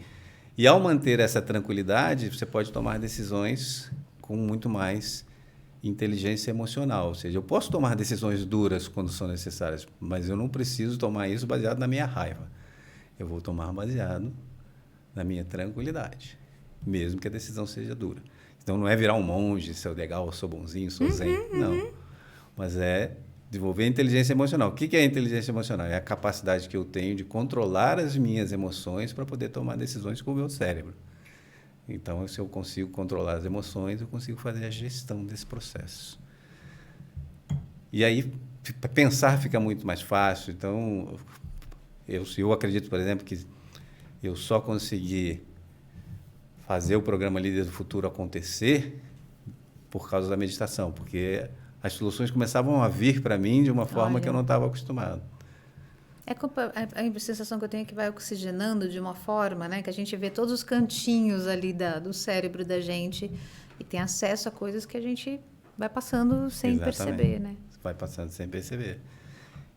E ao manter essa tranquilidade, você pode tomar decisões com muito mais inteligência emocional. Ou seja, eu posso tomar decisões duras quando são necessárias, mas eu não preciso tomar isso baseado na minha raiva. Eu vou tomar baseado na minha tranquilidade, mesmo que a decisão seja dura. Então, não é virar um monge, sou legal, sou bonzinho, sou zen. Não. Mas é desenvolver inteligência emocional. O que é inteligência emocional? É a capacidade que eu tenho de controlar as minhas emoções para poder tomar decisões com o meu cérebro. Então, se eu consigo controlar as emoções, eu consigo fazer a gestão desse processo. E aí, pensar fica muito mais fácil. Então, eu acredito, por exemplo, que eu só consegui fazer o programa Líder do Futuro acontecer por causa da meditação, porque as soluções começavam a vir para mim de uma forma que eu não estava acostumado. A sensação que eu tenho é que vai oxigenando de uma forma, né, que a gente vê todos os cantinhos ali do cérebro da gente e tem acesso a coisas que a gente vai passando sem perceber, né? Vai passando sem perceber.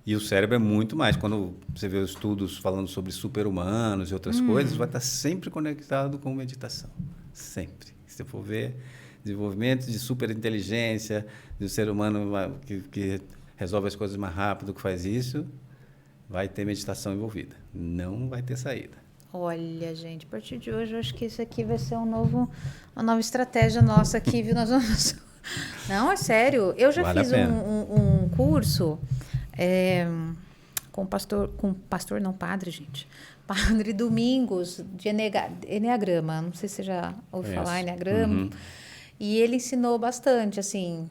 E o cérebro é muito mais. Quando você vê os estudos falando sobre super-humanos e outras coisas, vai estar sempre conectado com meditação. Sempre. Se você for ver desenvolvimento de superinteligência, do ser humano que resolve as coisas mais rápido, que faz isso, vai ter meditação envolvida. Não vai ter saída. Olha, gente, a partir de hoje, eu acho que isso aqui vai ser uma nova estratégia nossa aqui, viu? Nós vamos... Não, é sério. Eu já fiz um curso com pastor, não, padre, gente. Padre Domingos, de Enneagrama. Não sei se você já ouviu falar Enneagrama. E ele ensinou bastante, assim...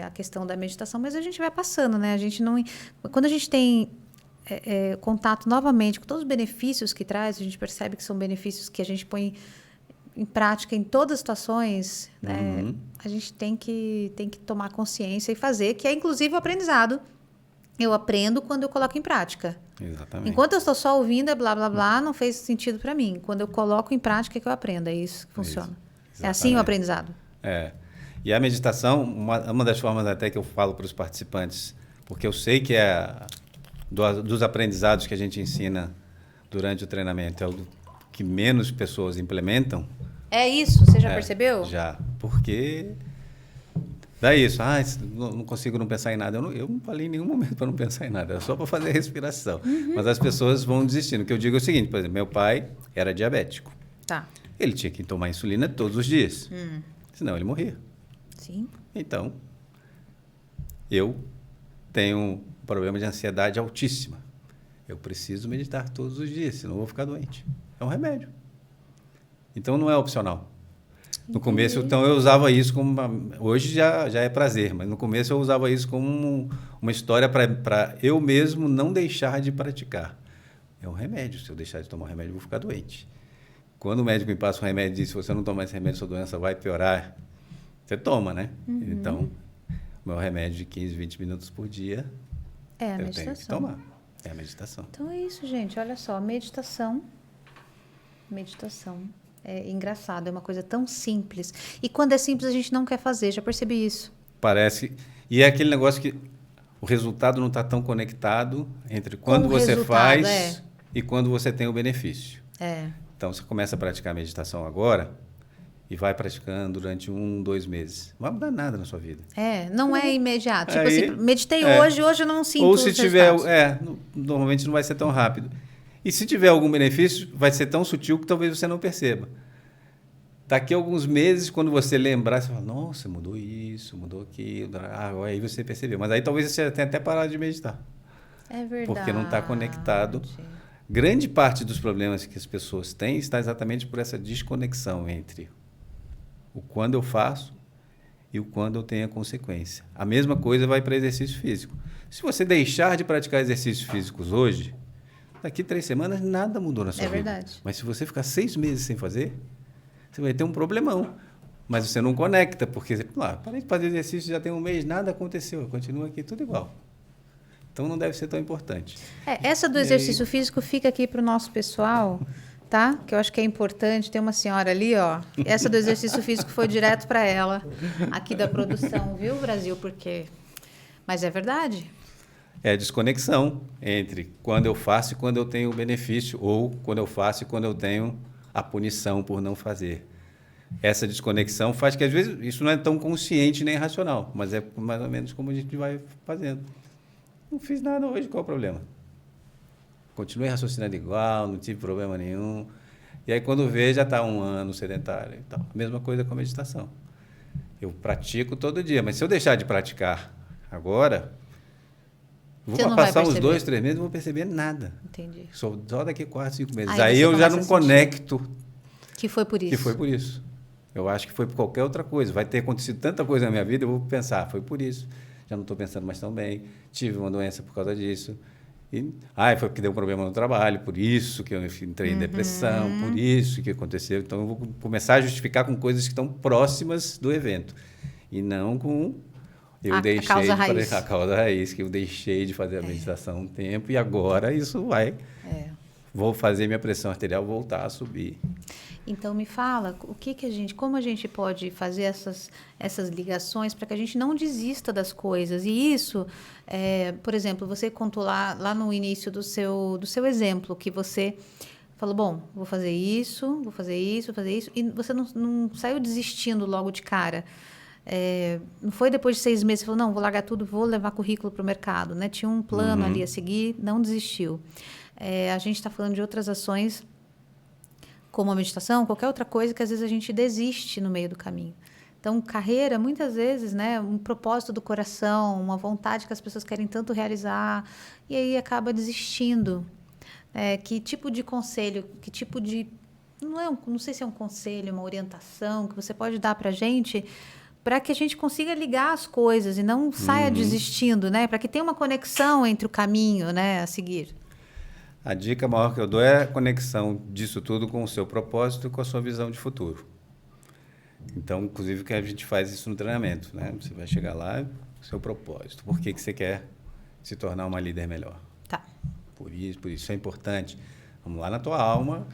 a questão da meditação, mas a gente vai passando, né? A gente não, quando a gente tem contato novamente com todos os benefícios que traz, a gente percebe que são benefícios que a gente põe em prática em todas as situações, né? A gente tem que tomar consciência e fazer, que é inclusive o aprendizado. Eu aprendo quando eu coloco em prática. Exatamente. Enquanto eu estou só ouvindo, blá, blá, blá, não fez sentido para mim. Quando eu coloco em prática é que eu aprendo, é isso que funciona. É assim o aprendizado. E a meditação, uma das formas até que eu falo para os participantes, porque eu sei que dos aprendizados que a gente ensina durante o treinamento, é o que menos pessoas implementam. É isso? Você já percebeu? Já, porque dá isso. Não consigo não pensar em nada. Eu não falei em nenhum momento para não pensar em nada, era só para fazer a respiração. Mas as pessoas vão desistindo. O que eu digo é o seguinte, por exemplo, meu pai era diabético. Tá. Ele tinha que tomar insulina todos os dias, senão ele morria. Sim. Então, eu tenho um problema de ansiedade altíssima. Eu preciso meditar todos os dias, senão eu vou ficar doente. É um remédio. Então, não é opcional. No começo, então, eu usava isso como... Hoje já é prazer, mas no começo eu usava isso como uma história para eu mesmo não deixar de praticar. É um remédio. Se eu deixar de tomar um remédio, eu vou ficar doente. Quando o médico me passa um remédio e diz, se você não tomar esse remédio, sua doença vai piorar... Você toma, né? Então, meu remédio de 15, 20 minutos por dia, é a meditação. Tenho que tomar. É a meditação. Então é isso, gente. Olha só, meditação é engraçado, é uma coisa tão simples. E quando é simples, a gente não quer fazer, já percebi isso. Parece. E é aquele negócio que o resultado não está tão conectado entre quando você faz e quando você tem o benefício. Então, você começa a praticar meditação agora... E vai praticando durante 1, 2 meses. Não vai mudar nada na sua vida. Não é imediato. Tipo assim, meditei hoje eu não sinto ou se tiver, normalmente não vai ser tão rápido. E se tiver algum benefício, vai ser tão sutil que talvez você não perceba. Daqui a alguns meses, quando você lembrar, você fala, nossa, mudou isso, mudou aquilo. Aí você percebeu. Mas aí talvez você tenha até parado de meditar. É verdade. Porque não está conectado. Grande parte dos problemas que as pessoas têm está exatamente por essa desconexão entre o quando eu faço e o quando eu tenho a consequência. A mesma coisa vai para exercício físico. Se você deixar de praticar exercícios físicos hoje, daqui 3 semanas nada mudou na sua vida. É verdade. Mas se você ficar 6 meses sem fazer, você vai ter um problemão. Mas você não conecta, porque parei de fazer exercício, já tem 1 mês, nada aconteceu, continua aqui tudo igual. Então não deve ser tão importante. Essa do exercício físico fica aqui para o nosso pessoal... Tá? Que eu acho que é importante. Tem uma senhora ali, ó. Essa do exercício físico foi direto para ela, aqui da produção, viu, Brasil? Porque... Mas é verdade. É a desconexão entre quando eu faço e quando eu tenho o benefício, ou quando eu faço e quando eu tenho a punição por não fazer. Essa desconexão faz que, às vezes, isso não é tão consciente nem racional, mas é mais ou menos como a gente vai fazendo. Não fiz nada hoje, qual o problema? Continuei raciocinando igual, não tive problema nenhum. E aí, quando vê, já está 1 ano sedentário e tal. Mesma coisa com a meditação. Eu pratico todo dia, mas se eu deixar de praticar agora, vou passar uns 2, 3 meses e não vou perceber nada. Entendi. Só daqui 4, 5 meses. Aí Aí você eu já começa não a sentir conecto que foi por isso. que foi por isso. Eu acho que foi por qualquer outra coisa. Vai ter acontecido tanta coisa na minha vida, eu vou pensar, foi por isso. Já não estou pensando mais tão bem. Tive uma doença por causa disso. E, foi porque deu um problema no trabalho, por isso que eu entrei em depressão, por isso que aconteceu. Então, eu vou começar a justificar com coisas que estão próximas do evento. E não com... A causa raiz. A causa raiz, que eu deixei de fazer a meditação um tempo e agora isso vai... Vou fazer minha pressão arterial voltar a subir. Então me fala, como a gente pode fazer essas ligações para que a gente não desista das coisas? E isso, por exemplo, você contou lá no início do seu exemplo, que você falou, bom, vou fazer isso, vou fazer isso, vou fazer isso, e você não saiu desistindo logo de cara. Não foi depois de 6 meses, você falou, não, vou largar tudo, vou levar currículo para o mercado, né? Tinha um plano ali a seguir, não desistiu. A gente está falando de outras ações, como a meditação, qualquer outra coisa que às vezes a gente desiste no meio do caminho. Então, carreira, muitas vezes, né, um propósito do coração, uma vontade que as pessoas querem tanto realizar, e aí acaba desistindo. Que tipo de conselho, que tipo de... Não sei se é um conselho, uma orientação que você pode dar para a gente, para que a gente consiga ligar as coisas e não saia desistindo, né? Para que tenha uma conexão entre o caminho, né, a seguir. A dica maior que eu dou é a conexão disso tudo com o seu propósito e com a sua visão de futuro. Então, inclusive, que a gente faz isso no treinamento, né? Você vai chegar lá, seu propósito. Por que você quer se tornar uma líder melhor? Tá. Por isso é importante. Vamos lá na tua alma,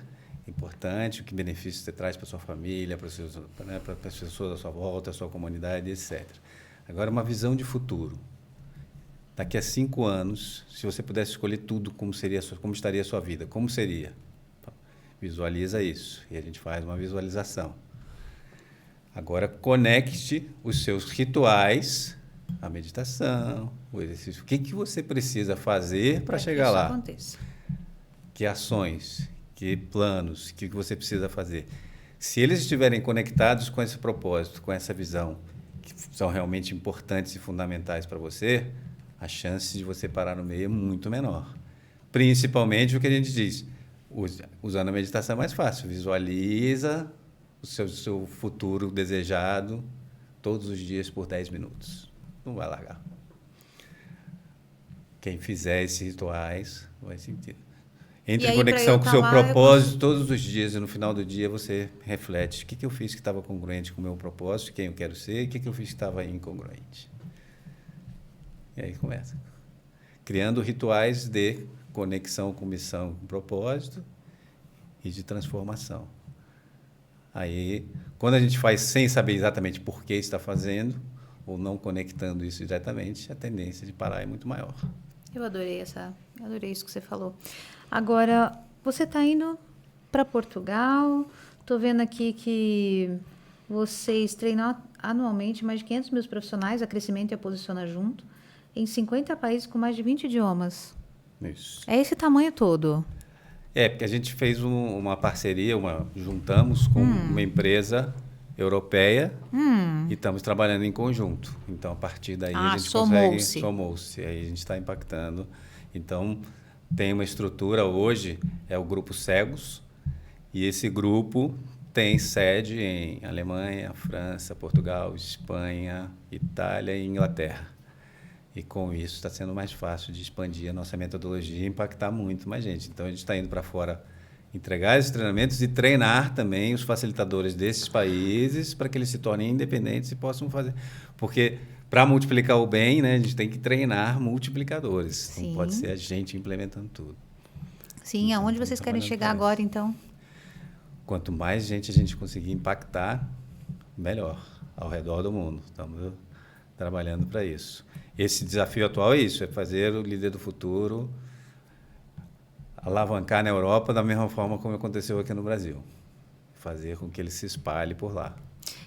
importante, o que benefício você traz para a sua família, para as pessoas à sua volta, à sua comunidade, etc. Agora, uma visão de futuro. Daqui a 5 anos, se você pudesse escolher tudo, como estaria a sua vida? Como seria? Visualiza isso. E a gente faz uma visualização. Agora, conecte os seus rituais, a meditação, o exercício. O que você precisa fazer para chegar lá? Aconteça. Que ações, que planos, o que você precisa fazer? Se eles estiverem conectados com esse propósito, com essa visão, que são realmente importantes e fundamentais para você, a chance de você parar no meio é muito menor. Principalmente o que a gente diz, usando a meditação é mais fácil. Visualiza o seu futuro desejado todos os dias por 10 minutos. Não vai largar. Quem fizer esses rituais vai sentir. Entre em conexão com o seu propósito todos os dias e no final do dia você reflete o que eu fiz que estava congruente com o meu propósito, quem eu quero ser, e o que eu fiz que estava incongruente. E aí começa. Criando rituais de conexão com missão, com propósito e de transformação. Aí, quando a gente faz sem saber exatamente por que está fazendo, ou não conectando isso diretamente, a tendência de parar é muito maior. Eu adorei isso que você falou. Agora, você está indo para Portugal, estou vendo aqui que vocês treinam anualmente mais de 500 mil profissionais, a Crescimento e a Posiciona junto, em 50 países com mais de 20 idiomas. Isso. É esse tamanho todo? Porque a gente fez uma parceria, juntamos com uma empresa europeia e estamos trabalhando em conjunto. Então, a partir daí, a gente consegue... Somou-se. Aí a gente está impactando. Então, tem uma estrutura hoje, é o Grupo Cegos, e esse grupo tem sede em Alemanha, França, Portugal, Espanha, Itália e Inglaterra. E com isso está sendo mais fácil de expandir a nossa metodologia e impactar muito mais gente. Então, a gente está indo para fora entregar esses treinamentos e treinar também os facilitadores desses países para que eles se tornem independentes e possam fazer. Porque, para multiplicar o bem, né, a gente tem que treinar multiplicadores. Sim. Não pode ser a gente implementando tudo. Sim, então, aonde vocês querem chegar agora, então? Quanto mais gente a gente conseguir impactar, melhor, ao redor do mundo. Estamos trabalhando para isso. Esse desafio atual é isso, é fazer o líder do futuro alavancar na Europa da mesma forma como aconteceu aqui no Brasil. fazer com que ele se espalhe por lá.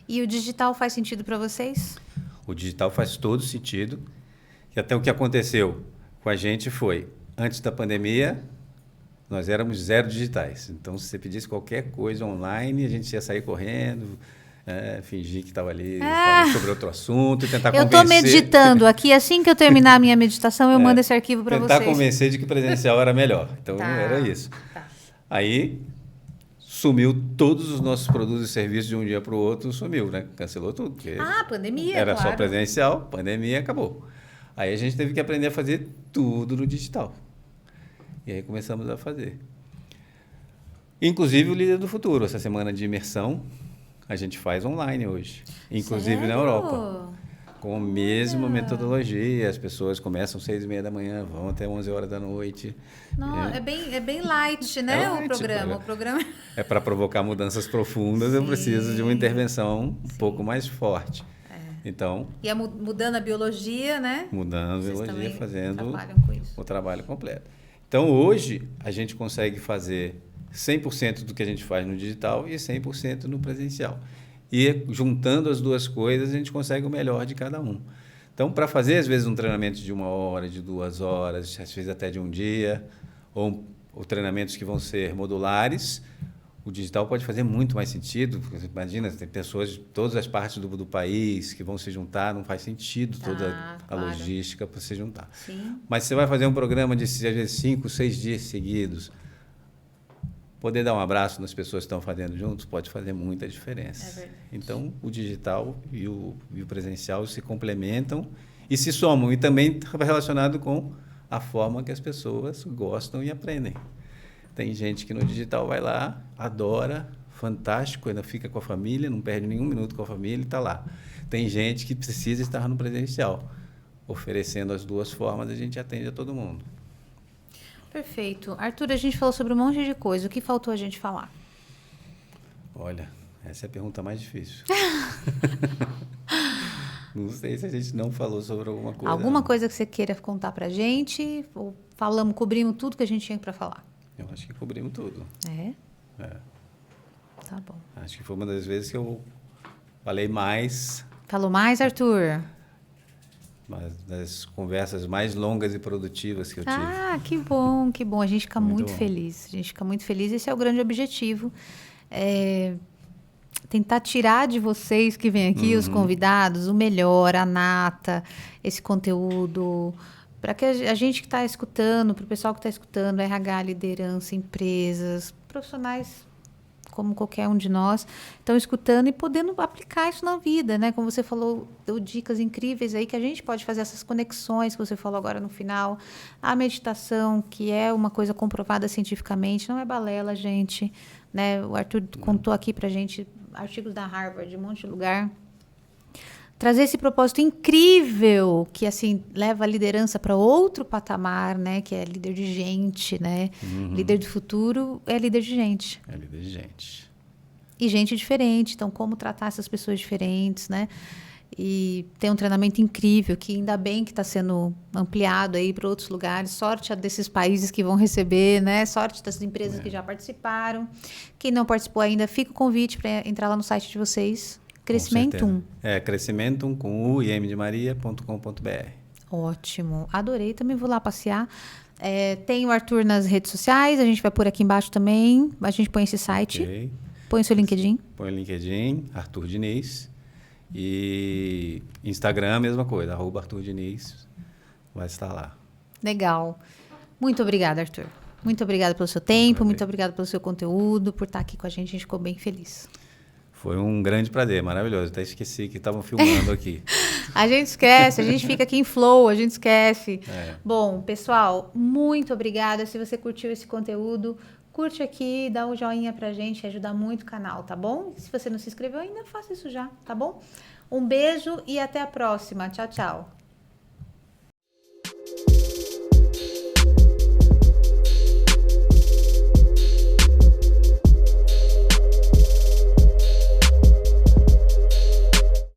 E o digital faz sentido para vocês? O digital faz todo sentido. E até o que aconteceu com a gente foi, antes da pandemia, nós éramos 0 digitais. Então, se você pedisse qualquer coisa online, a gente ia sair correndo, fingir que estava ali falando sobre outro assunto, tentar convencer... Eu estou meditando aqui. Assim que eu terminar a minha meditação, eu mando esse arquivo para vocês. Tentar convencer de que presencial era melhor. Então, era isso. Tá. Aí, sumiu todos os nossos produtos e serviços de um dia para o outro, sumiu, né? Cancelou tudo. Pandemia, era claro. só presencial, pandemia, acabou. Aí a gente teve que aprender a fazer tudo no digital. E aí começamos a fazer. Inclusive o Líder do Futuro, essa semana de imersão, a gente faz online hoje. Inclusive Sério? na Europa. Com a mesma metodologia. As pessoas começam às 6h30 da manhã, vão até 11 horas da noite. Não, é bem light, né, light, o programa. É para provocar mudanças profundas, eu preciso de uma intervenção um pouco mais forte. Então, e mudando a biologia, né? Mudando a biologia, fazendo o trabalho completo. Então, hoje, a gente consegue fazer 100% do que a gente faz no digital e 100% no presencial. E, juntando as duas coisas, a gente consegue o melhor de cada um. Então, para fazer, às vezes, um treinamento de 1 hora, de 2 horas, às vezes até de um dia, ou treinamentos que vão ser modulares, o digital pode fazer muito mais sentido. Porque, imagina, tem pessoas de todas as partes do país que vão se juntar, não faz sentido toda a logística para se juntar. Sim. Mas você vai fazer um programa de, às vezes, 5, 6 dias seguidos, poder dar um abraço nas pessoas que estão fazendo juntos pode fazer muita diferença. É verdade. Então, o digital e o presencial se complementam e se somam. E também está relacionado com a forma que as pessoas gostam e aprendem. Tem gente que no digital vai lá, adora, fantástico, ainda fica com a família, não perde nenhum minuto com a família e está lá. Tem gente que precisa estar no presencial. Oferecendo as duas formas, a gente atende a todo mundo. Perfeito. Arthur, a gente falou sobre um monte de coisa. O que faltou a gente falar? Olha, essa é a pergunta mais difícil. Não sei se a gente não falou sobre alguma coisa. Alguma coisa que você queira contar pra gente? Ou cobrimos tudo que a gente tinha para falar? Eu acho que cobrimos tudo. É? Tá bom. Acho que foi uma das vezes que eu falei mais. Falou mais, Arthur? Uma das conversas mais longas e produtivas que eu tive. Ah, que bom, que bom. A gente fica muito bom. feliz. A gente fica muito feliz. Esse é o grande objetivo. Tentar tirar de vocês que vêm aqui, os convidados, o melhor, a nata, esse conteúdo, para que a gente que está escutando, para o pessoal que está escutando, RH, liderança, empresas, profissionais como qualquer um de nós, estão escutando e podendo aplicar isso na vida, né? Como você falou, deu dicas incríveis aí que a gente pode fazer essas conexões que você falou agora no final. A meditação, que é uma coisa comprovada cientificamente, não é balela, gente, né? O Arthur contou aqui pra gente artigos da Harvard, de um monte de lugar. Trazer esse propósito incrível que, assim, leva a liderança para outro patamar, né? Que é líder de gente, né? Líder do futuro é líder de gente. É líder de gente. E gente diferente. Então, como tratar essas pessoas diferentes, né? E tem um treinamento incrível que ainda bem que está sendo ampliado aí para outros lugares. Sorte desses países que vão receber, né? Sorte das empresas que já participaram. Quem não participou ainda, fica o convite para entrar lá no site de vocês. Crescimentum. Crescimentum com u e m de maria.com.br. Ótimo. Adorei. Também vou lá passear. Tem o Arthur nas redes sociais. A gente vai pôr aqui embaixo também. A gente põe esse site. Okay. Põe o seu LinkedIn. Põe o LinkedIn, Arthur Diniz. E Instagram, a mesma coisa, @Arthur Diniz. Vai estar lá. Legal. Muito obrigada, Arthur. Muito obrigada pelo seu tempo. Muito obrigada pelo seu conteúdo, por estar aqui com a gente. A gente ficou bem feliz. Foi um grande prazer, maravilhoso. Até esqueci que estavam filmando aqui. A gente esquece, a gente fica aqui em flow, a gente esquece. Bom, pessoal, muito obrigada. Se você curtiu esse conteúdo, curte aqui, dá um joinha pra gente, ajuda muito o canal, tá bom? Se você não se inscreveu ainda, faça isso já, tá bom? Um beijo e até a próxima. Tchau, tchau.